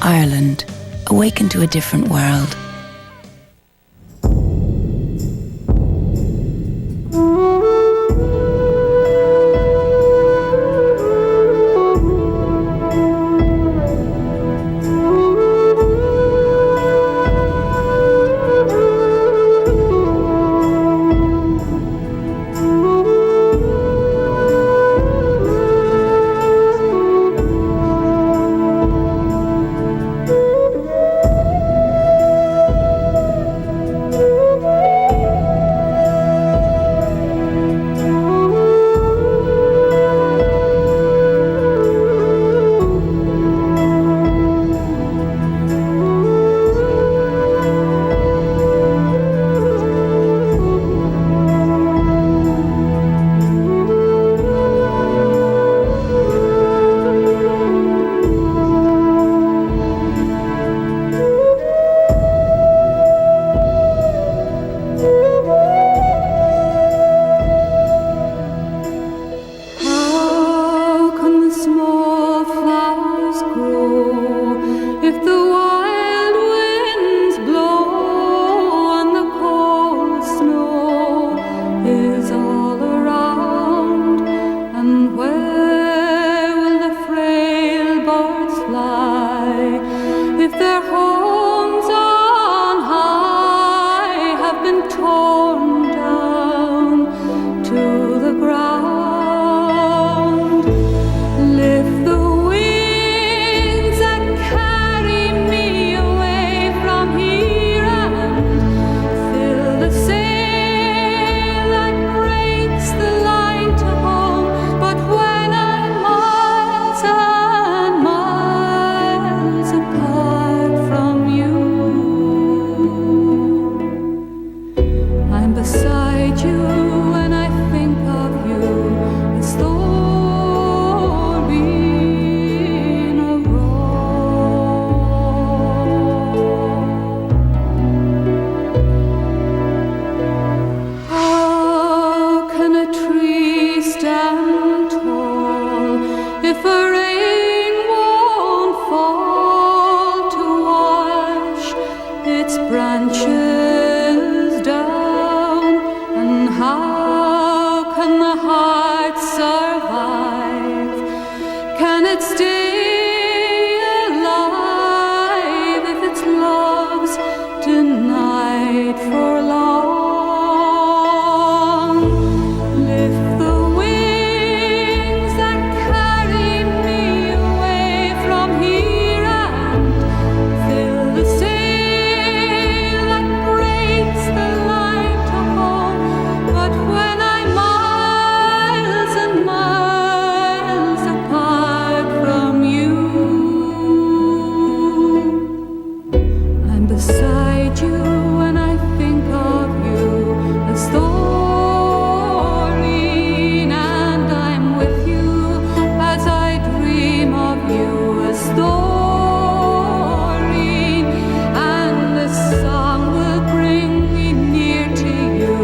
Ireland, awaken to a different world. Can it stay alive if its love's denied for long? Lift the wings that carry me away from here and fill the sail that breaks the line to home. But when I'm miles and miles apart from you, I'm beside you when I think of you as Doreen, and I'm with you as I dream of you as Doreen, and this song will bring me near to you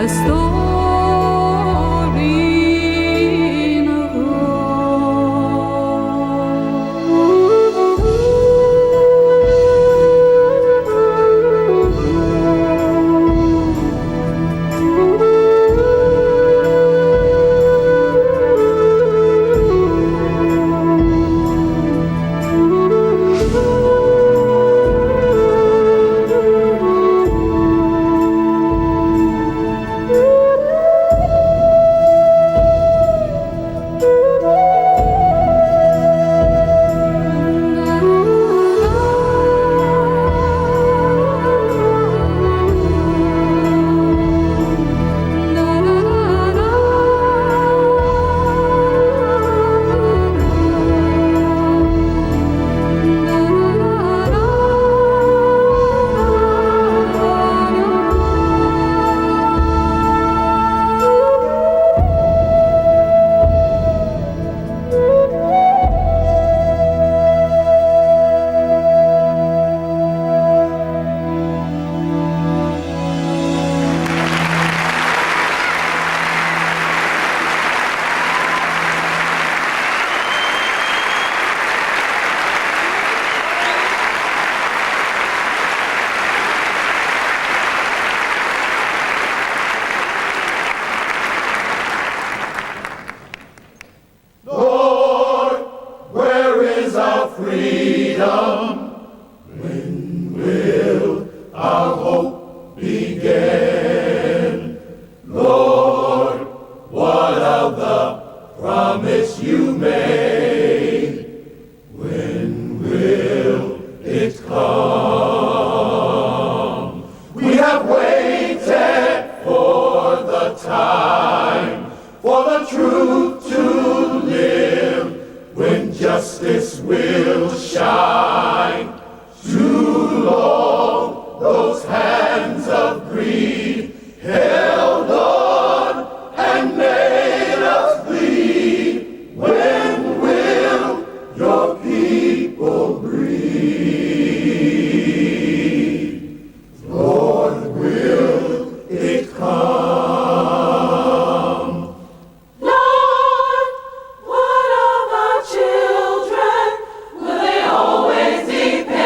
as Doreen of children, will they always depend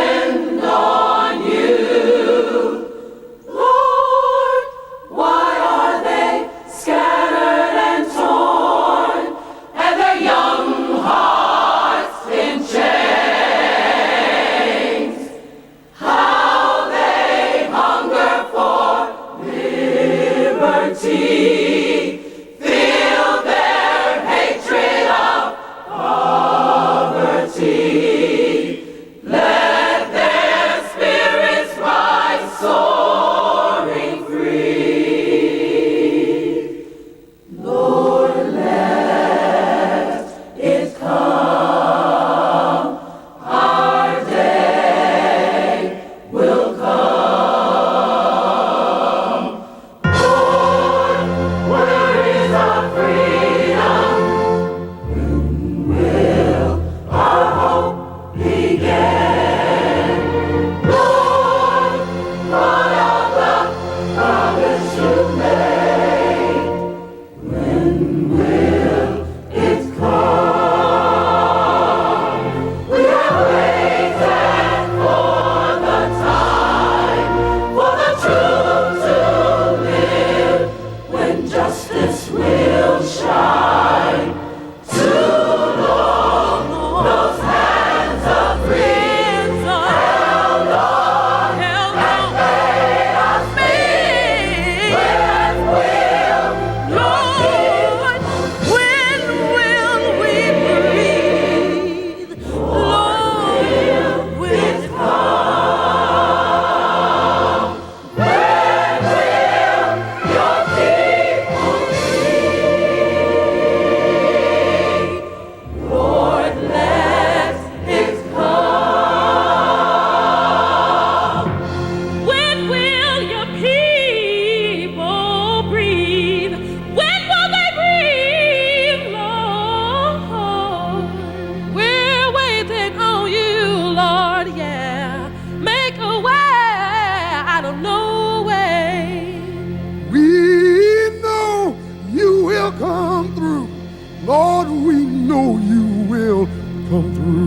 come through.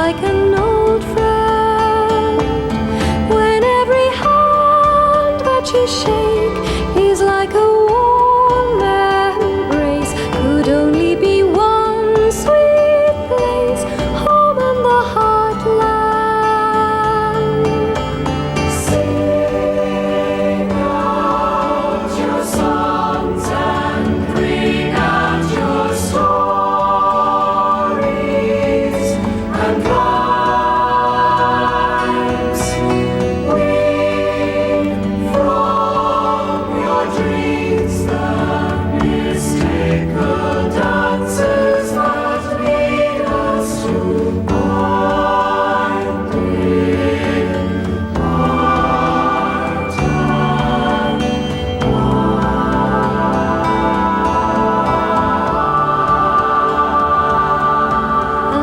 like an old friend. When every hand that you shake is like a warm embrace, could only be one sweet place, home in the heartland. Sing out your songs and bring out your stories and rhymes. Weave from your dreams the mystical dances that lead us to binding heart and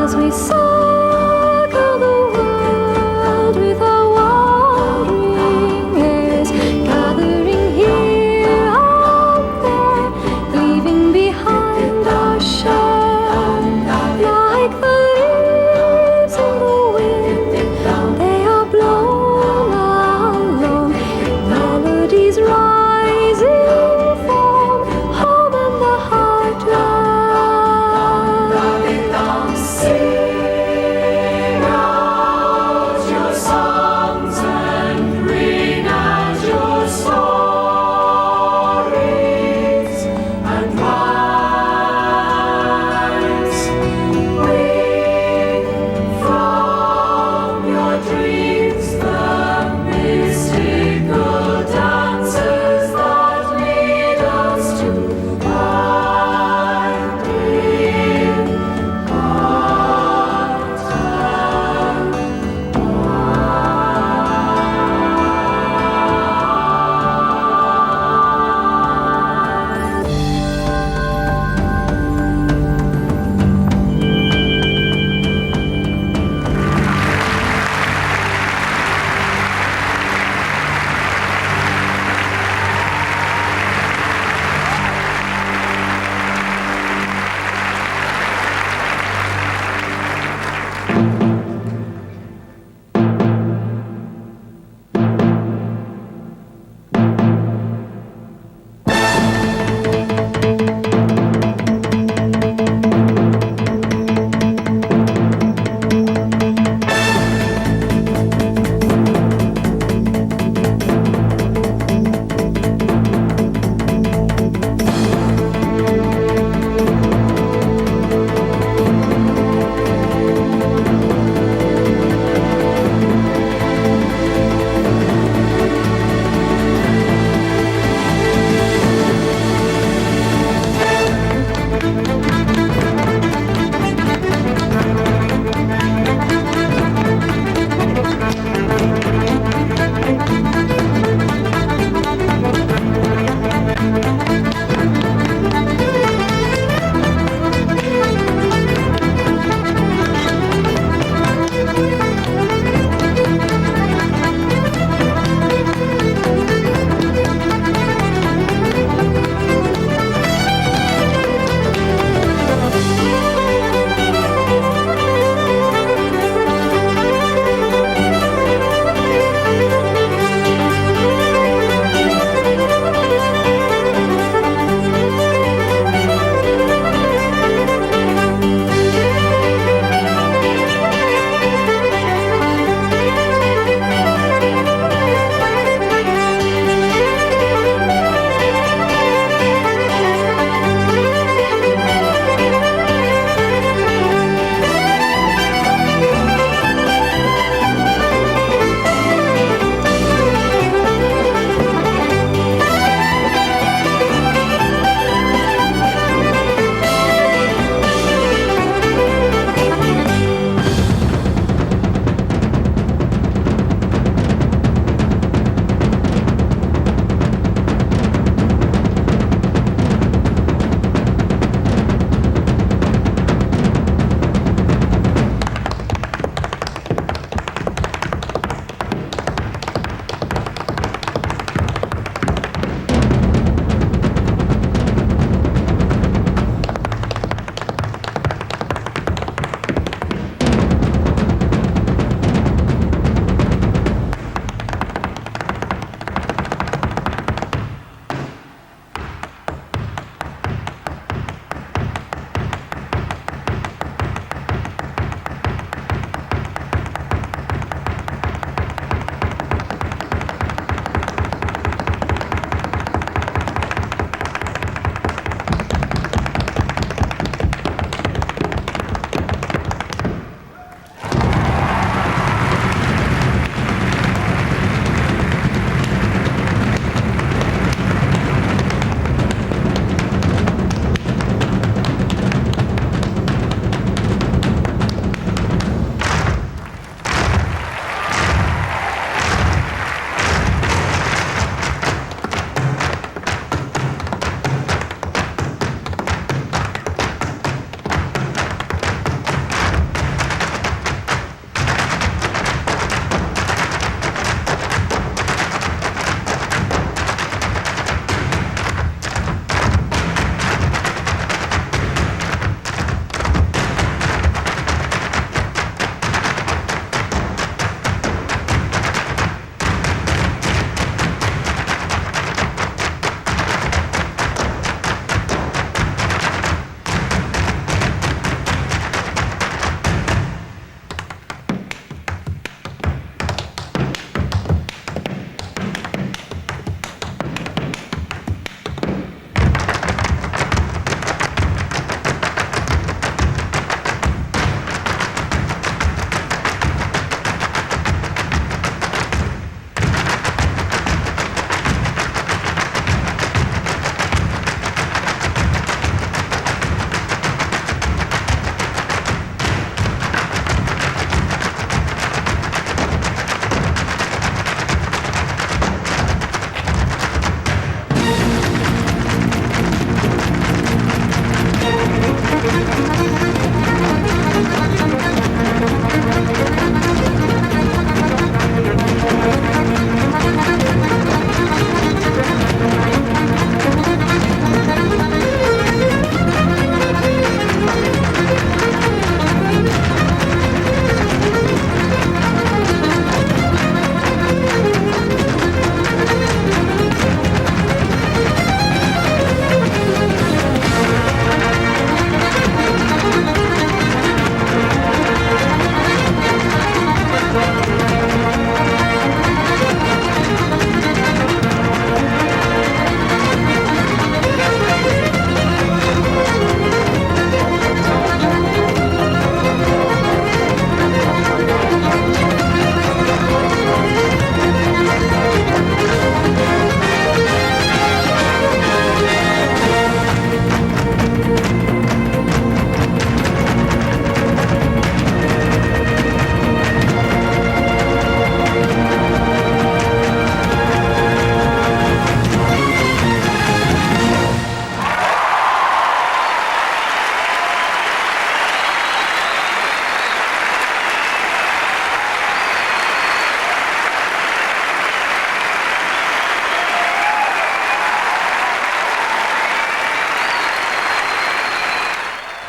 as we circle the world with our wandering airs, gathering here and there, leaving behind our share. Like the leaves in the wind, they are blown along, melodies rising from home in the heartland. Sing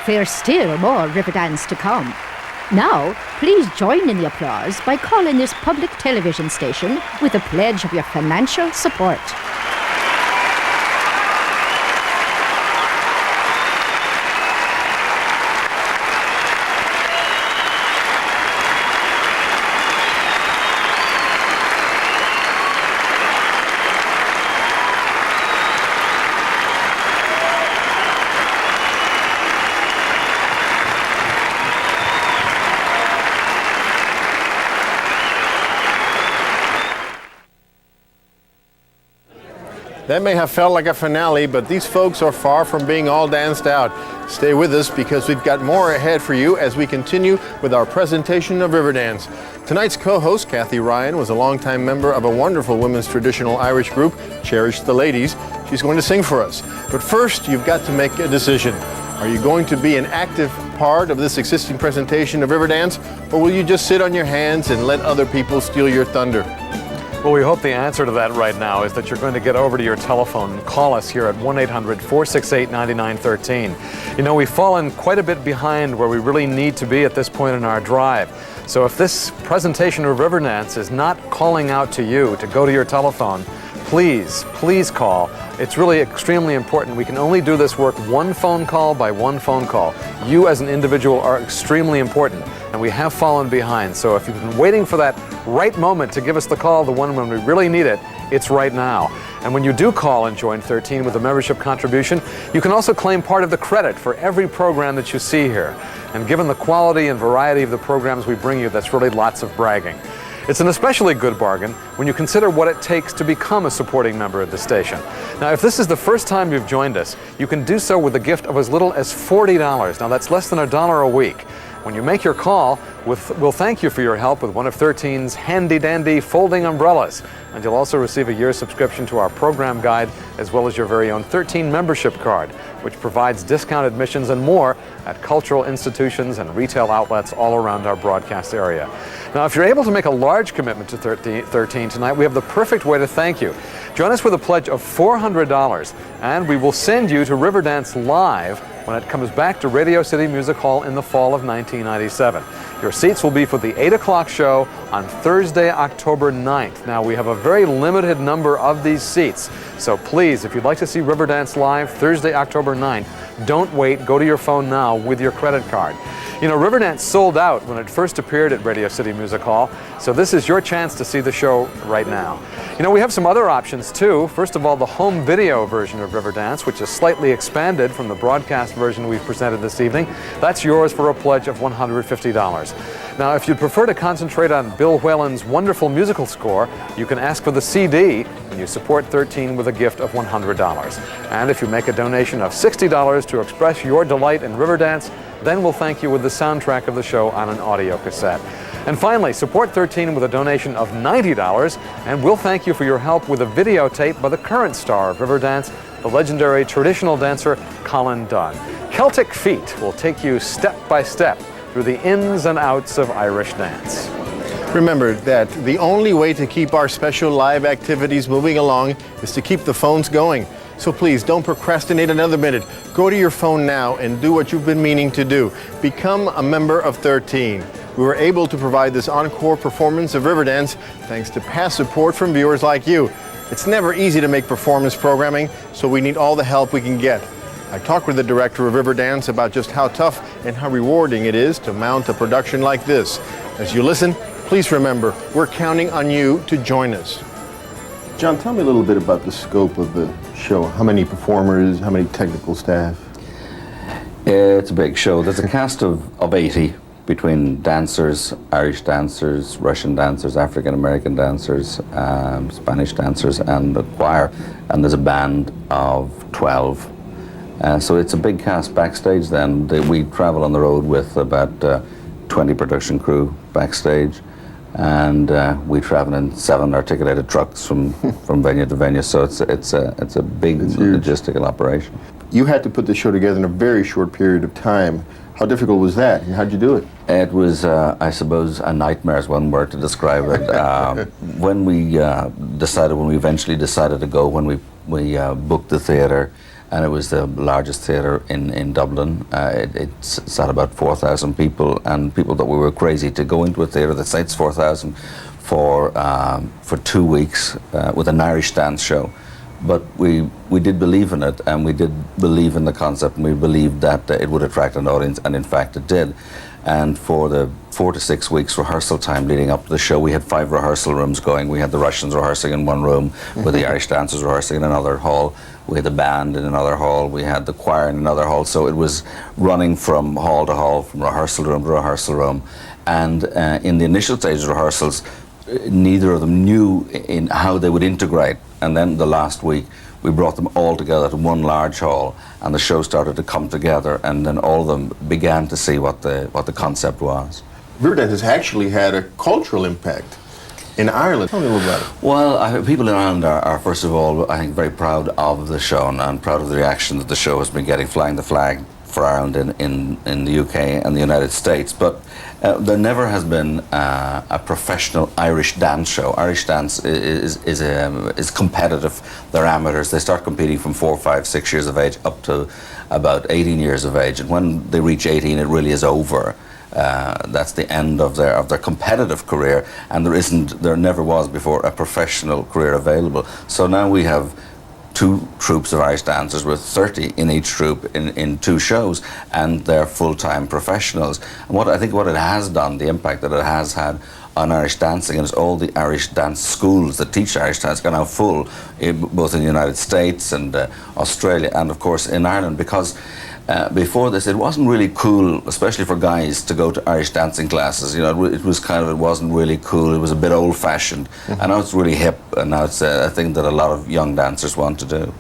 There's still more Riverdance to come. Now, please join in the applause by calling this public television station with a pledge of your financial support. That may have felt like a finale, but these folks are far from being all danced out. Stay with us because we've got more ahead for you as we continue with our presentation of Riverdance. Tonight's co-host, Kathy Ryan, was a longtime member of a wonderful women's traditional Irish group, Cherish the Ladies. She's going to sing for us. But first, you've got to make a decision. Are you going to be an active part of this existing presentation of Riverdance, or will you just sit on your hands and let other people steal your thunder? Well, we hope the answer to that right now is that you're going to get over to your telephone and call us here at 1-800-468-9913. You know, we've fallen quite a bit behind where we really need to be at this point in our drive. So if this presentation of Riverdance is not calling out to you to go to your telephone, please, please call. It's really extremely important. We can only do this work one phone call by one phone call. You as an individual are extremely important, and we have fallen behind. So if you've been waiting for that right moment to give us the call, the one when we really need it, it's right now. And when you do call and join 13 with a membership contribution, you can also claim part of the credit for every program that you see here. And given the quality and variety of the programs we bring you, that's really lots of bragging. It's an especially good bargain when you consider what it takes to become a supporting member of the station. Now, if this is the first time you've joined us, you can do so with a gift of as little as $40. Now, that's less than $1 a week. When you make your call, we'll thank you for your help with one of 13's handy-dandy folding umbrellas. And you'll also receive a year's subscription to our program guide, as well as your very own 13 membership card, which provides discount admissions and more at cultural institutions and retail outlets all around our broadcast area. Now, if you're able to make a large commitment to 13 tonight, we have the perfect way to thank you. Join us with a pledge of $400, and we will send you to Riverdance Live when it comes back to Radio City Music Hall in the fall of 1997. Your seats will be for the 8 o'clock show on Thursday, October 9th. Now, we have a very limited number of these seats, so please, if you'd like to see Riverdance Live Thursday, October 9th, don't wait. Go to your phone now with your credit card. You know, Riverdance sold out when it first appeared at Radio City Music Hall, so this is your chance to see the show right now. You know, we have some other options too. First of all, the home video version of Riverdance, which is slightly expanded from the broadcast version we've presented this evening. That's yours for a pledge of $150. Now, if you'd prefer to concentrate on Bill Whalen's wonderful musical score, you can ask for the CD when you support 13 with a gift of $100. And if you make a donation of $60 to express your delight in Riverdance, then we'll thank you with the soundtrack of the show on an audio cassette. And finally, support 13 with a donation of $90, and we'll thank you for your help with a videotape by the current star of Riverdance, the legendary traditional dancer Colin Dunn. Celtic Feet will take you step by step through the ins and outs of Irish dance. Remember that the only way to keep our special live activities moving along is to keep the phones going. So please don't procrastinate another minute. Go to your phone now and do what you've been meaning to do. Become a member of 13. We were able to provide this encore performance of Riverdance thanks to past support from viewers like you. It's never easy to make performance programming, so we need all the help we can get. I talked with the director of Riverdance about just how tough and how rewarding it is to mount a production like this. As you listen, please remember, we're counting on you to join us. John, tell me a little bit about the scope of the show. How many performers, how many technical staff? It's a big show. There's a cast of 80 between dancers, Irish dancers, Russian dancers, African American dancers, Spanish dancers, and a choir. And there's a band of 12. So it's a big cast backstage then. We travel on the road with about 20 production crew backstage. And we travel in 7 articulated trucks from venue to venue, so it's a big logistical operation. You had to put the show together in a very short period of time. How difficult was that, and how'd you do it? It was, I suppose, a nightmare is one word to describe it. When we eventually decided to go, when we booked the theatre, and it was the largest theatre in Dublin. It sat about 4,000 people, and people that we were crazy to go into a theatre that seats 4,000 for 2 weeks with an Irish dance show. But we did believe in it, and we did believe in the concept, and we believed that it would attract an audience, and in fact it did. And for the 4 to 6 weeks rehearsal time leading up to the show, we had 5 rehearsal rooms going. We had the Russians rehearsing in one room, with the Irish dancers rehearsing in another hall. We had the band in another hall. We had the choir in another hall. So it was running from hall to hall, from rehearsal room to rehearsal room. And in the initial stage of rehearsals, neither of them knew in how they would integrate. And then the last week, we brought them all together to one large hall, and the show started to come together, and then all of them began to see what the concept was. Riverdance has actually had a cultural impact in Ireland. Tell me a little about it. Well, people in Ireland are, first of all, I think, very proud of the show and proud of the reaction that the show has been getting, flying the flag for Ireland in the UK and the United States. But there never has been a professional Irish dance show. Irish dance is competitive. They're amateurs. They start competing from 4, 5, 6 years of age up to about 18 years of age. And when they reach 18, it really is over. That's the end of their competitive career, and there never was before a professional career available. So now we have 2 troupes of Irish dancers with 30 in each troupe in 2 shows, and they're full-time professionals. And what it has done, the impact that it has had on Irish dancing, is all the Irish dance schools that teach Irish dance are now full, both in the United States and Australia, and of course in Ireland, because before this, it wasn't really cool, especially for guys, to go to Irish dancing classes. You know, it wasn't really cool. It was a bit old-fashioned, and now it's really hip, and now it's a thing that a lot of young dancers want to do.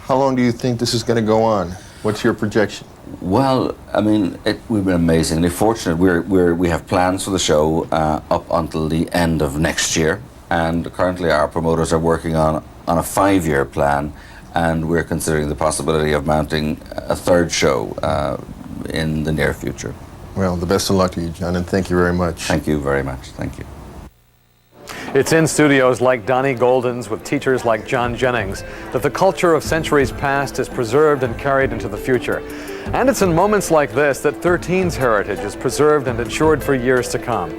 How long do you think this is going to go on? What's your projection? Well, I mean, we've been amazingly fortunate. We have plans for the show up until the end of next year, and currently our promoters are working on a 5-year plan. And we're considering the possibility of mounting a 3rd show in the near future. Well, the best of luck to you, John, and thank you very much. Thank you very much. Thank you. It's in studios like Donnie Golden's with teachers like John Jennings that the culture of centuries past is preserved and carried into the future. And it's in moments like this that 13's heritage is preserved and ensured for years to come.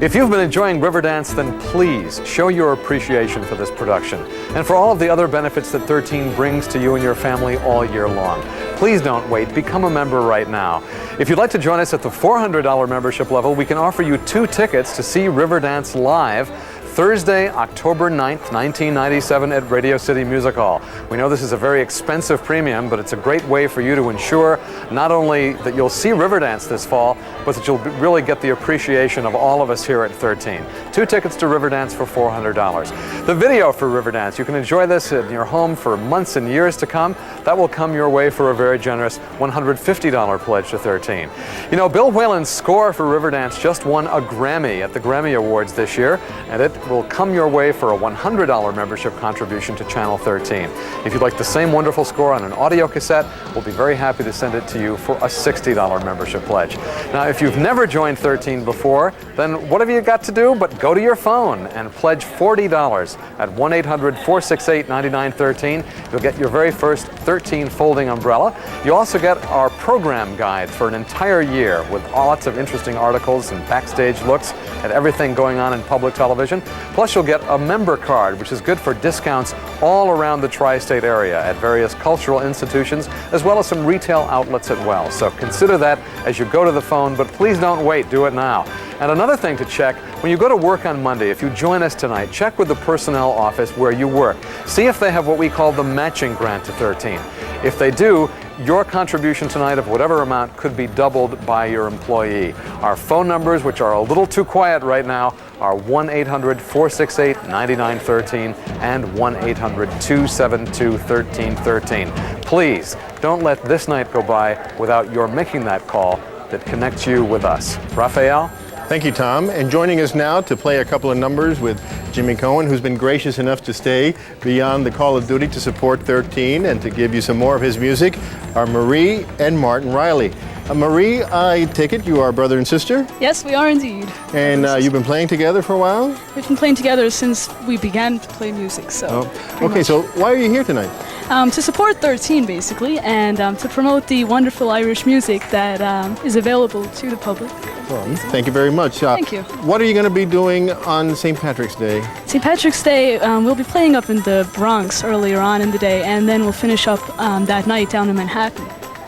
If you've been enjoying Riverdance, then please show your appreciation for this production and for all of the other benefits that 13 brings to you and your family all year long. Please don't wait. Become a member right now. If you'd like to join us at the $400 membership level, we can offer you 2 tickets to see Riverdance live Thursday, October 9th, 1997 at Radio City Music Hall. We know this is a very expensive premium, but it's a great way for you to ensure not only that you'll see Riverdance this fall, but that you'll really get the appreciation of all of us here at 13. 2 tickets to Riverdance for $400. The video for Riverdance, you can enjoy this in your home for months and years to come. That will come your way for a very generous $150 pledge to 13. You know, Bill Whalen's score for Riverdance just won a Grammy at the Grammy Awards this year, and it will come your way for a $100 membership contribution to Channel 13. If you'd like the same wonderful score on an audio cassette, we'll be very happy to send it to you for a $60 membership pledge. Now, if you've never joined 13 before, then what have you got to do but go to your phone and pledge $40 at 1-800-468-9913. You'll get your very first 13 folding umbrella. You also get our program guide for an entire year with lots of interesting articles and backstage looks at everything going on in public television. Plus, you'll get a member card, which is good for discounts all around the tri-state area at various cultural institutions, as well as some retail outlets as well. So consider that as you go to the phone, but please don't wait. Do it now. And another thing to check, when you go to work on Monday, if you join us tonight, check with the personnel office where you work. See if they have what we call the matching grant to 13. If they do, your contribution tonight of whatever amount could be doubled by your employee. Our phone numbers, which are a little too quiet right now, are 1-800-468-9913 and 1-800-272-1313. Please don't let this night go by without your making that call that connects you with us. Raphael? Thank you, Tom. And joining us now to play a couple of numbers with Jimmy Cohen, who's been gracious enough to stay beyond the call of duty to support 13 and to give you some more of his music, are Marie and Martin Riley. Marie, I take it you are brother and sister? Yes, we are indeed. And you've been playing together for a while? We've been playing together since we began to play music, so. Oh. Okay, so why are you here tonight? To support 13, basically, and to promote the wonderful Irish music that is available to the public. Well, thank you very much. Thank you. What are you going to be doing on St. Patrick's Day? St. Patrick's Day, we'll be playing up in the Bronx earlier on in the day, and then we'll finish up that night down in Manhattan.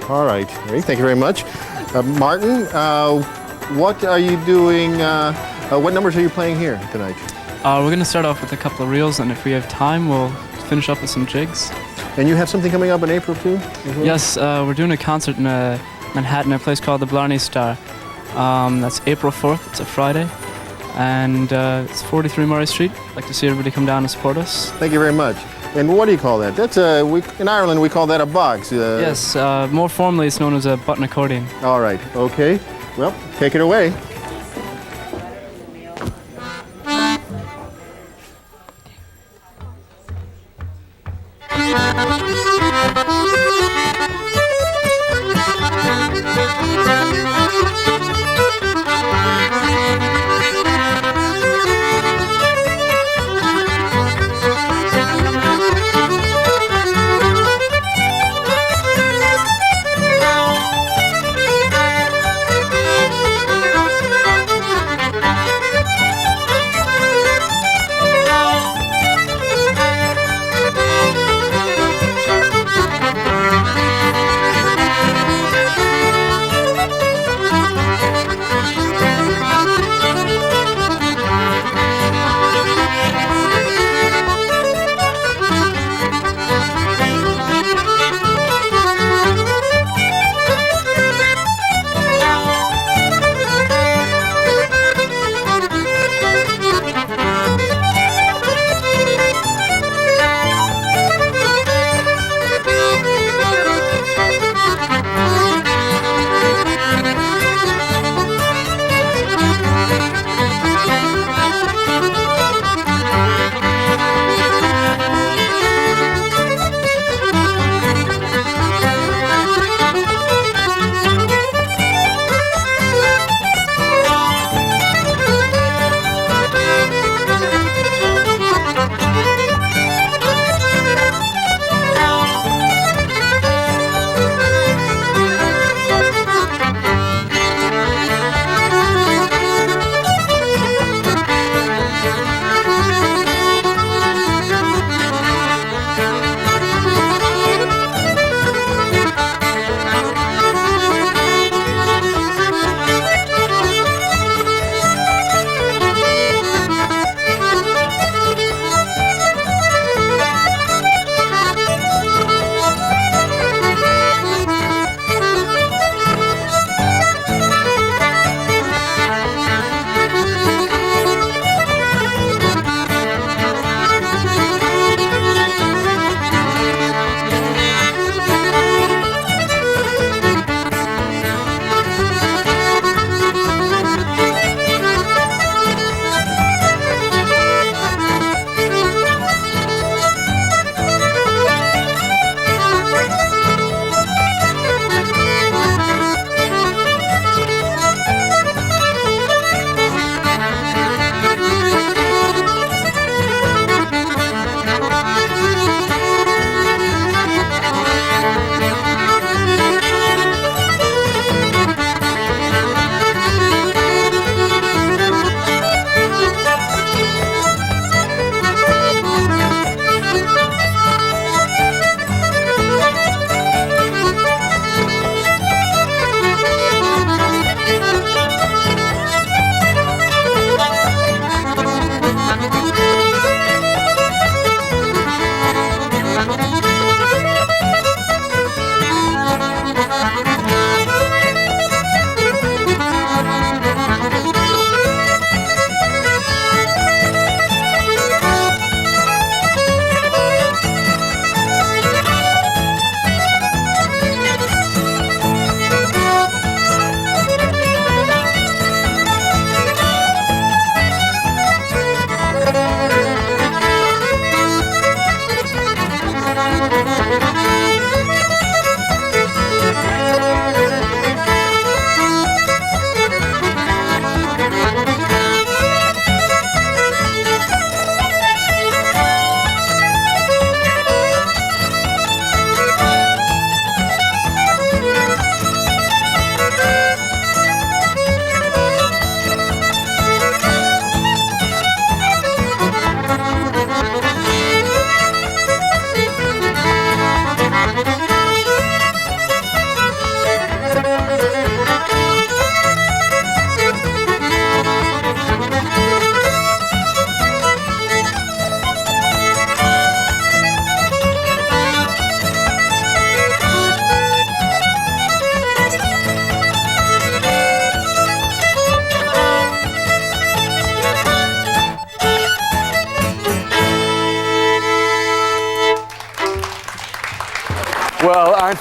All right. Great. Thank you very much. Martin, what are you doing? What numbers are you playing here tonight? We're going to start off with a couple of reels, and if we have time, we'll finish up with some jigs. And you have something coming up in April too? as well? Yes, we're doing a concert in Manhattan, a place called the Blarney Star. That's April 4th, it's a Friday, and it's 43 Murray Street. I'd like to see everybody come down and support us. Thank you very much. And what do you call that? That's in Ireland we call that a box. Yes, more formally it's known as a button accordion. All right, okay. Well, take it away.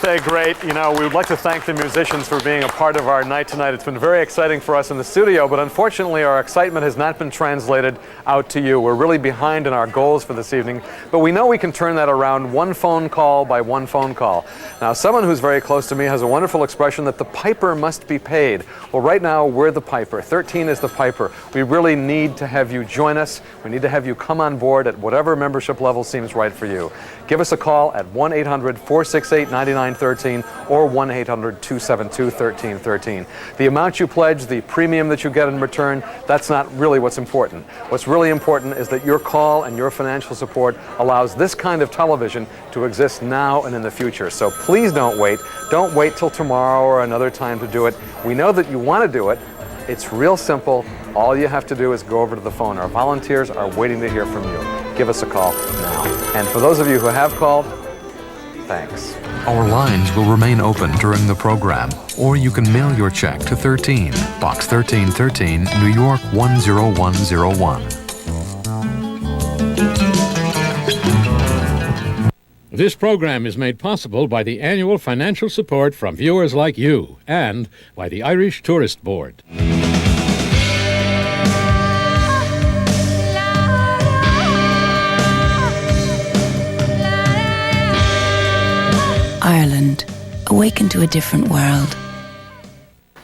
Aren't they great? You know, we would like to thank the musicians for being a part of our night tonight. It's been very exciting for us in the studio, but unfortunately our excitement has not been translated out to you. We're really behind in our goals for this evening, but we know we can turn that around one phone call by one phone call. Now, someone who's very close to me has a wonderful expression that the piper must be paid. Well, right now we're the piper. 13 is the piper. We really need to have you join us. We need to have you come on board at whatever membership level seems right for you. Give us a call at 1-800-468-9913 or 1-800-272-1313. The amount you pledge, the premium that you get in return, that's not really what's important. What's really important is that your call and your financial support allows this kind of television to exist now and in the future. So please don't wait. Don't wait till tomorrow or another time to do it. We know that you want to do it. It's real simple. All you have to do is go over to the phone. Our volunteers are waiting to hear from you. Give us a call now. And for those of you who have called, thanks. Our lines will remain open during the program, or you can mail your check to 13, Box 1313, New York 10101. This program is made possible by the annual financial support from viewers like you and by the Irish Tourist Board. Ireland, awaken to a different world.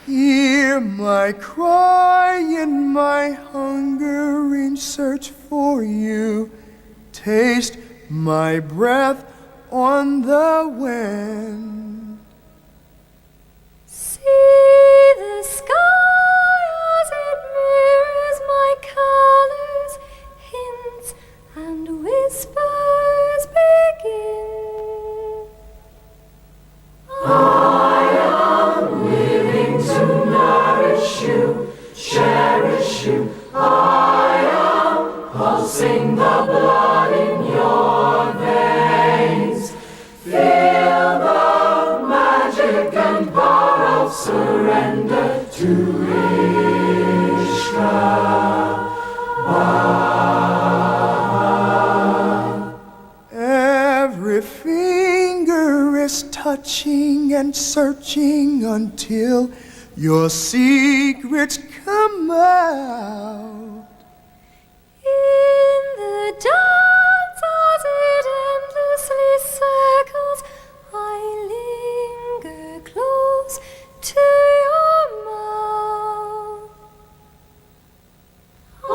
Hear my cry and my hunger in search for you. Taste my breath on the wind. See the sky as it mirrors my colors, hints and whispers begin. I am willing to nourish you, cherish you. I am pulsing the blood in your veins. Feel the magic and power of surrender to Ishka. Every finger is touching and searching until your secrets come out. In the dance as it endlessly circles, I linger close to your mouth. I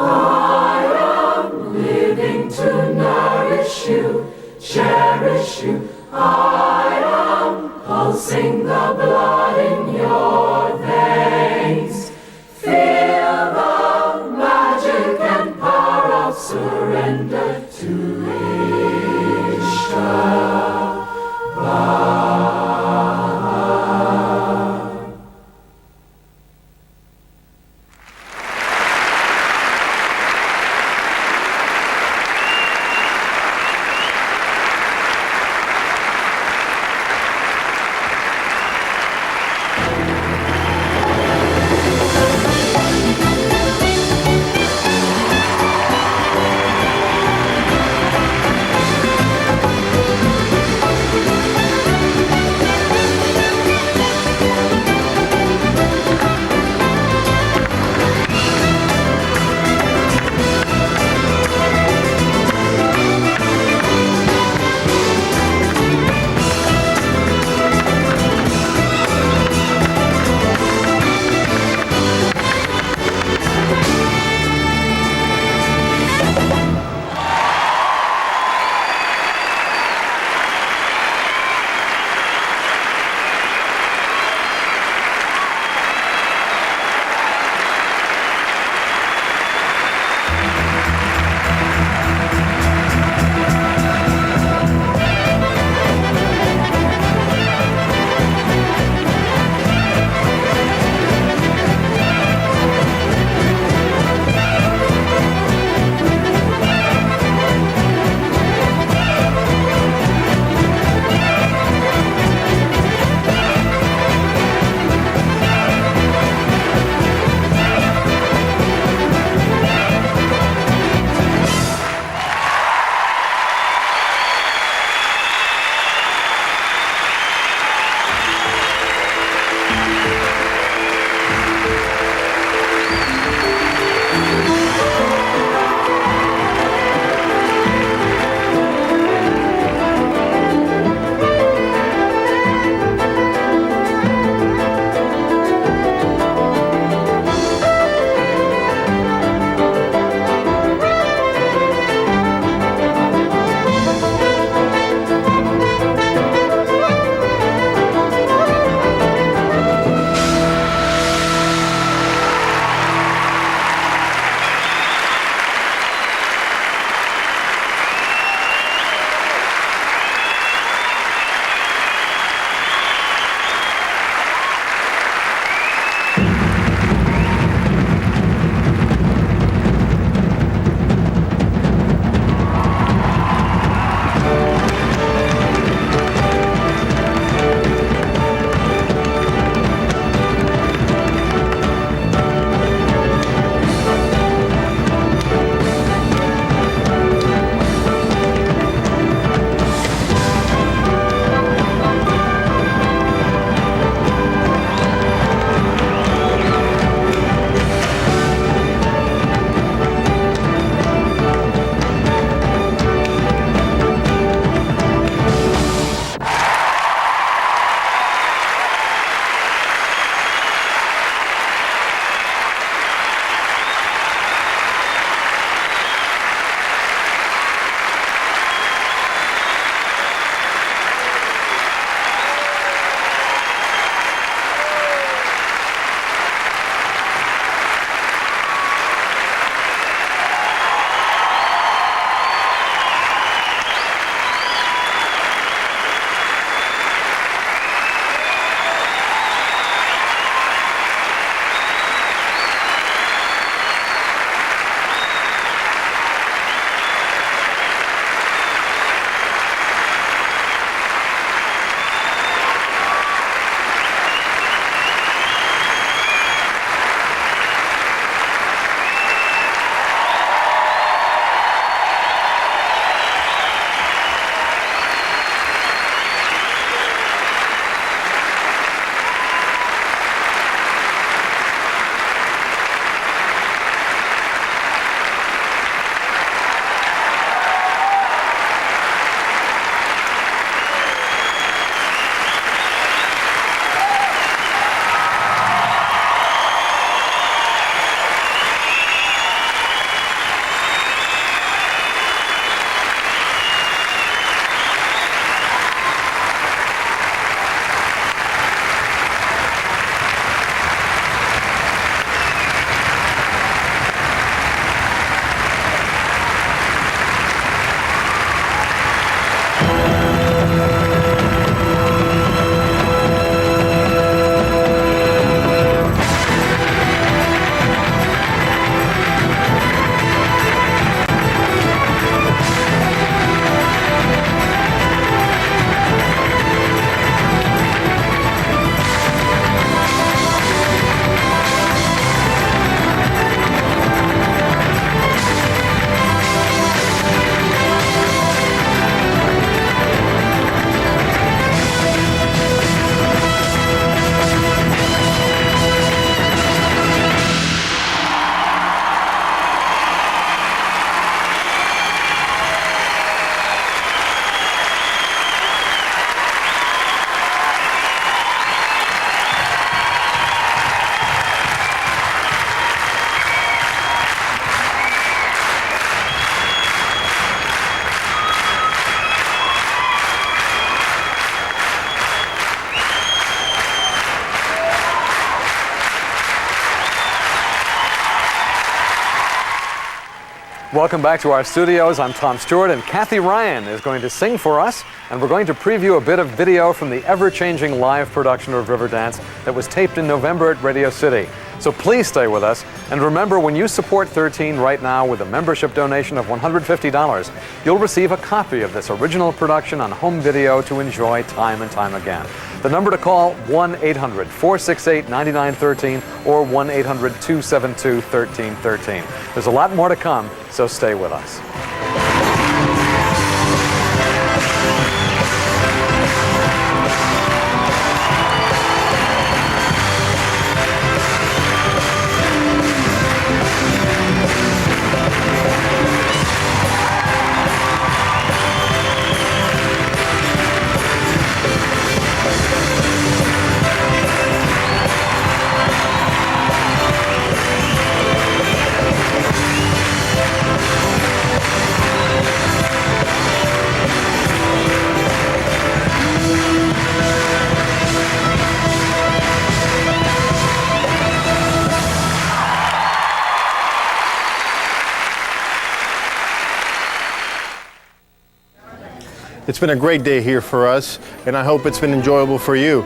am living to nourish you, cherish you. I am pulsing the blood in your veins. Feel the magic and power of surrender Welcome back to our studios. I'm Tom Stewart, and Kathy Ryan is going to sing for us, and we're going to preview a bit of video from the ever-changing live production of Riverdance that was taped in November at Radio City. So please stay with us, and remember, when you support 13 right now with a membership donation of $150, you'll receive a copy of this original production on home video to enjoy time and time again. The number to call, 1-800-468-9913 or 1-800-272-1313. There's a lot more to come, so stay with us. It's been a great day here for us, and I hope it's been enjoyable for you.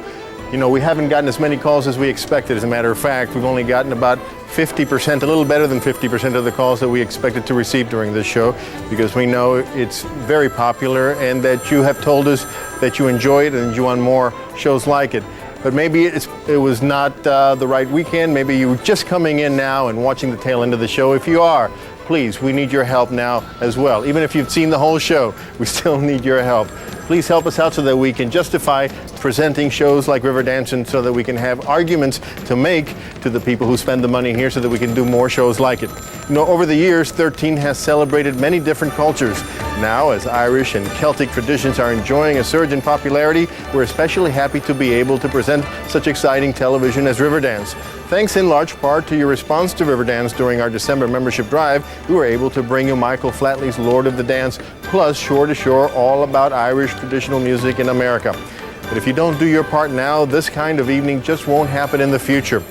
You know, we haven't gotten as many calls as we expected. As a matter of fact, we've only gotten about 50%, a little better than 50% of the calls that we expected to receive during this show, because we know it's very popular and that you have told us that you enjoy it and you want more shows like it. But maybe it was not the right weekend. Maybe you were just coming in now and watching the tail end of the show. If you are, please, we need your help now as well. Even if you've seen the whole show, we still need your help. Please help us out so that we can justify presenting shows like Riverdance, and so that we can have arguments to make to the people who spend the money here so that we can do more shows like it. You know, over the years, 13 has celebrated many different cultures. Now, as Irish and Celtic traditions are enjoying a surge in popularity, we're especially happy to be able to present such exciting television as Riverdance. Thanks in large part to your response to Riverdance during our December membership drive, we were able to bring you Michael Flatley's Lord of the Dance, plus Shore to Shore, all about Irish traditional music in America. But if you don't do your part now, this kind of evening just won't happen in the future.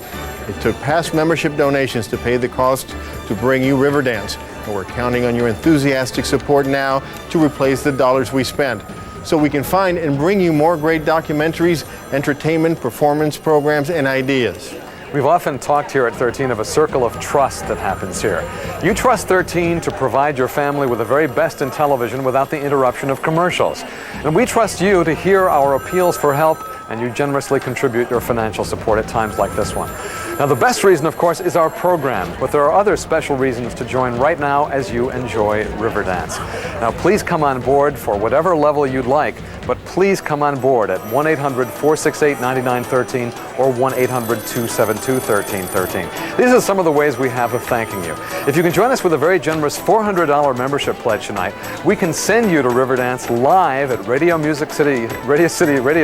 It took past membership donations to pay the cost to bring you Riverdance, and we're counting on your enthusiastic support now to replace the dollars we spent, so we can find and bring you more great documentaries, entertainment, performance programs, and ideas. We've often talked here at 13 of a circle of trust that happens here. You trust 13 to provide your family with the very best in television without the interruption of commercials. And we trust you to hear our appeals for help, and you generously contribute your financial support at times like this one. Now, the best reason, of course, is our program, but there are other special reasons to join right now as you enjoy Riverdance. Now, please come on board for whatever level you'd like, but please come on board at 1-800-468-9913 or 1-800-272-1313. These are some of the ways we have of thanking you. If you can join us with a very generous $400 membership pledge tonight, we can send you to Riverdance live at Radio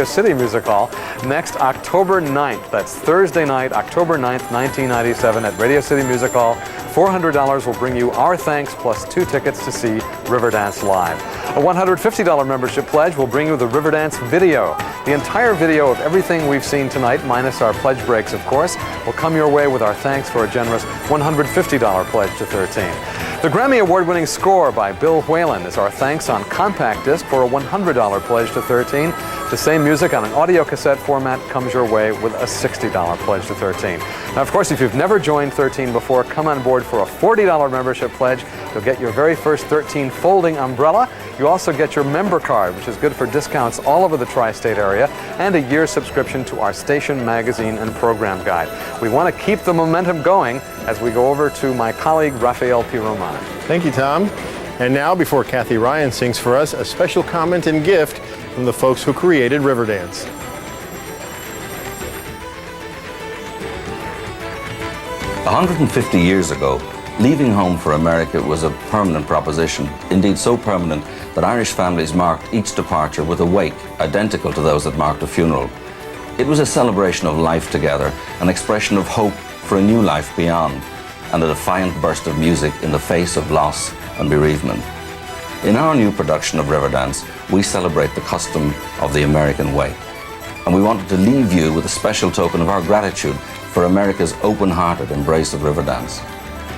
City Music Hall next October 9th. That's Thursday night, October 9th, 1997 at Radio City Music Hall. $400 will bring you our thanks plus 2 tickets to see Riverdance live. A $150 membership pledge will bring you the Riverdance video. The entire video of everything we've seen tonight, minus our pledge breaks, of course, will come your way with our thanks for a generous $150 pledge to 13. The Grammy Award-winning score by Bill Whalen is our thanks on compact disc for a $100 pledge to 13. The same music on an audio cassette format comes your way with a $60 pledge to 13. Now, of course, if you've never joined 13 before, come on board for a $40 membership pledge. You'll get your very first 13 folding umbrella. You also get your member card, which is good for discounts all over the tri-state area, and a year's subscription to our station magazine and program guide. We want to keep the momentum going as we go over to my colleague, Rafael P. Roman. Thank you, Tom. And now, before Kathy Ryan sings for us, a special comment and gift from the folks who created Riverdance. "150 years ago, leaving home for America was a permanent proposition, indeed so permanent that Irish families marked each departure with a wake identical to those that marked a funeral. It was a celebration of life together, an expression of hope for a new life beyond, and a defiant burst of music in the face of loss and bereavement. In our new production of Riverdance, we celebrate the custom of the American way, and we wanted to leave you with a special token of our gratitude for America's open-hearted embrace of Riverdance.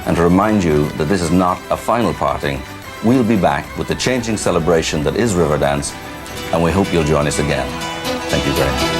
and to remind you that this is not a final parting. We'll be back with the changing celebration that is Riverdance, and we hope you'll join us again. Thank you very much.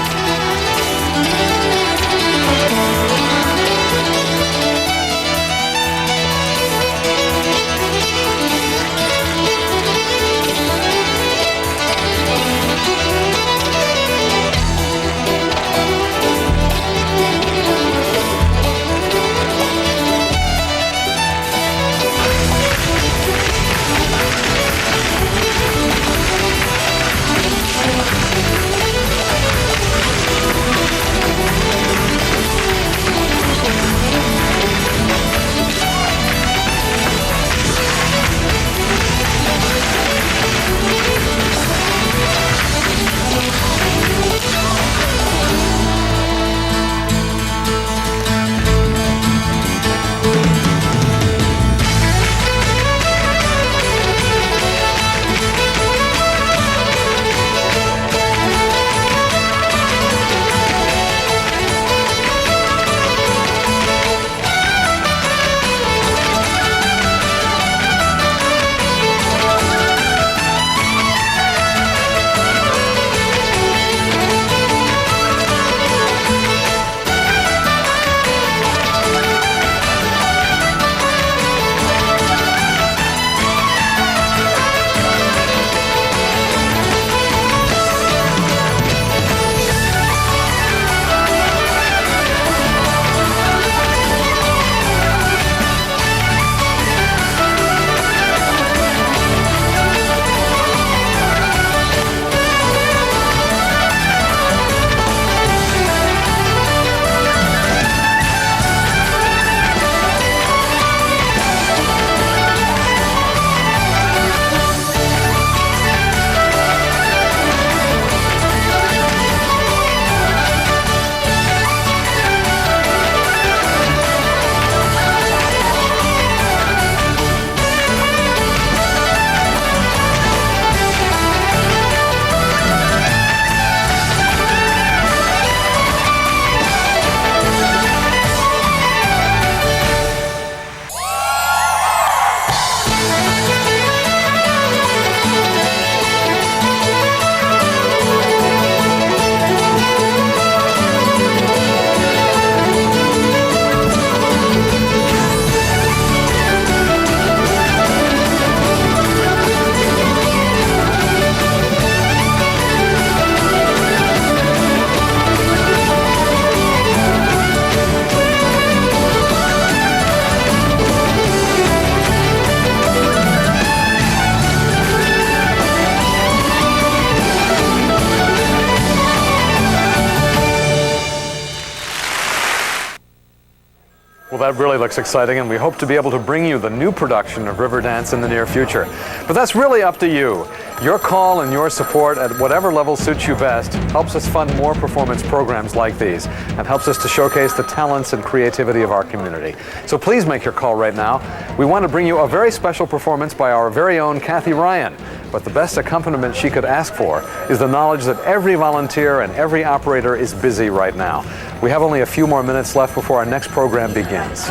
Well, that really looks exciting, and we hope to be able to bring you the new production of Riverdance in the near future. But that's really up to you. Your call and your support at whatever level suits you best helps us fund more performance programs like these and helps us to showcase the talents and creativity of our community. So please make your call right now. We want to bring you a very special performance by our very own Kathy Ryan. But the best accompaniment she could ask for is the knowledge that every volunteer and every operator is busy right now. We have only a few more minutes left before our next program begins.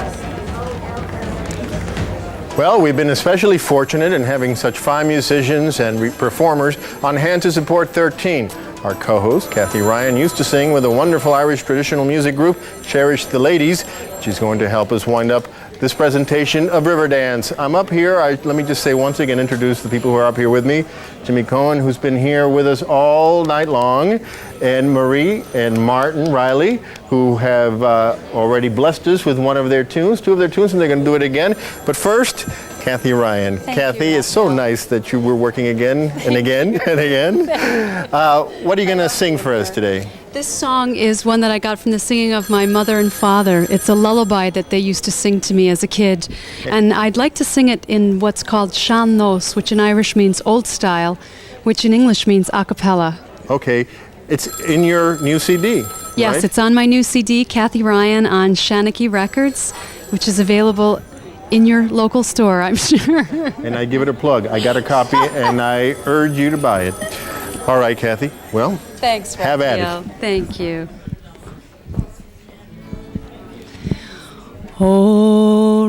Well, we've been especially fortunate in having such fine musicians and performers on hand to support 13. Our co-host, Kathy Ryan, used to sing with a wonderful Irish traditional music group, Cherish the Ladies. She's going to help us wind up this presentation of Riverdance. I'm up here, let me just say once again, introduce the people who are up here with me. Jimmy Cohen, who's been here with us all night long, and Marie and Martin Riley, who have already blessed us with one of their tunes, two of their tunes, and they're going to do it again. But first, Kathy Ryan. Kathy, it's so nice that you were working again and again and again. What are you going to sing for us today? This song is one that I got from the singing of my mother and father. It's a lullaby that they used to sing to me as a kid. And I'd like to sing it in what's called Sean Nos, which in Irish means old style, which in English means a cappella. Okay. It's in your new CD, Yes, right? It's on my new CD, Kathy Ryan, on Shanachie Records, which is available in your local store, I'm sure. And I give it a plug. I got a copy, and I urge you to buy it. All right, Kathy. Well, thanks, have at it. Raphael. Thank you. Oh,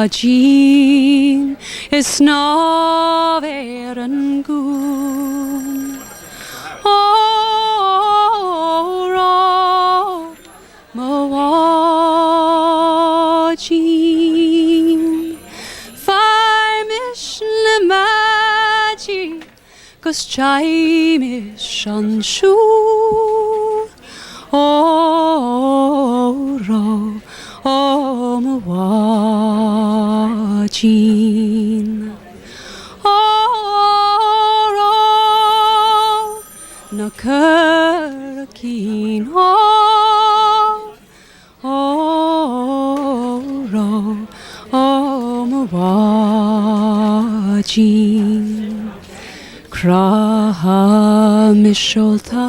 Jean is now and good. Oh, Roma Jean, Feimish le Magi, Gus Jaimish on shoe. Oh, Roma Jean. Oh, na Kirkin. Oh, Jean. Cra Misholta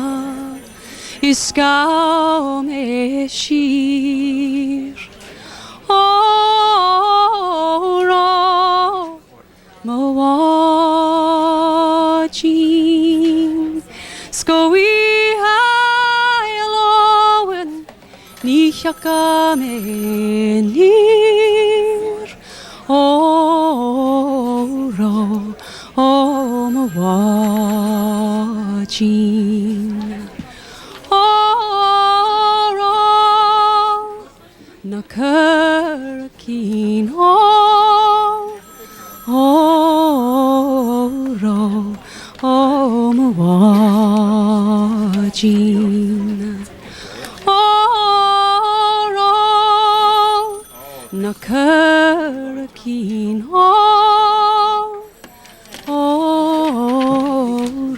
Iskau me shir. Oh, Roma Jean. Skowi hailowen ni chaka me nir. Oh, Roma Jean. Na Kirkin. Roma Jean. Na Kirkin.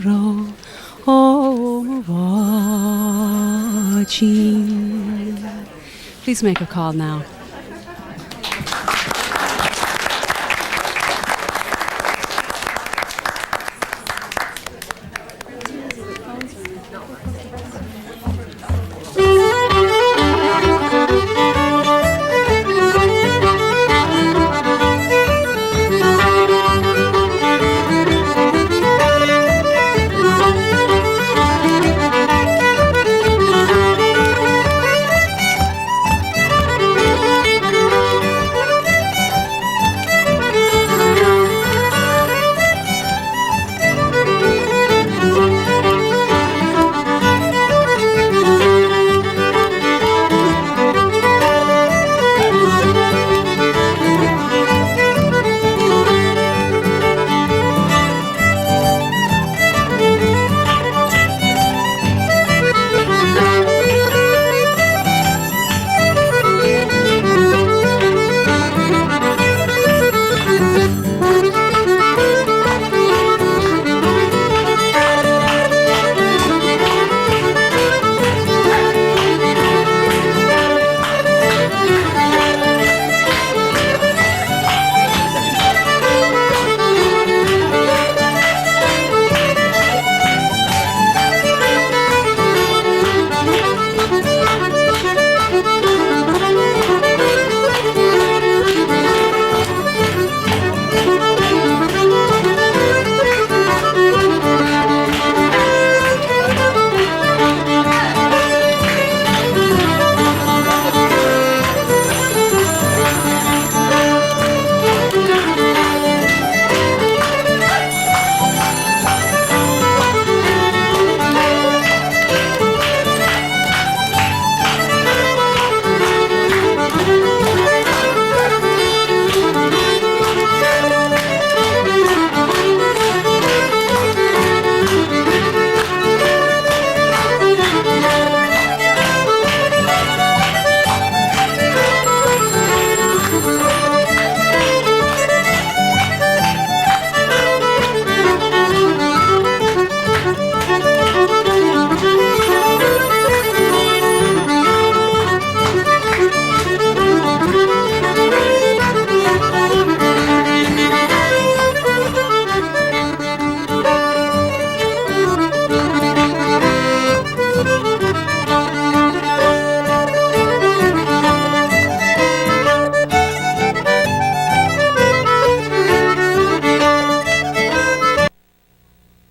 Roma Jean. Please make a call now.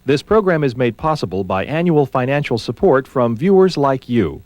This program is made possible by annual financial support from viewers like you.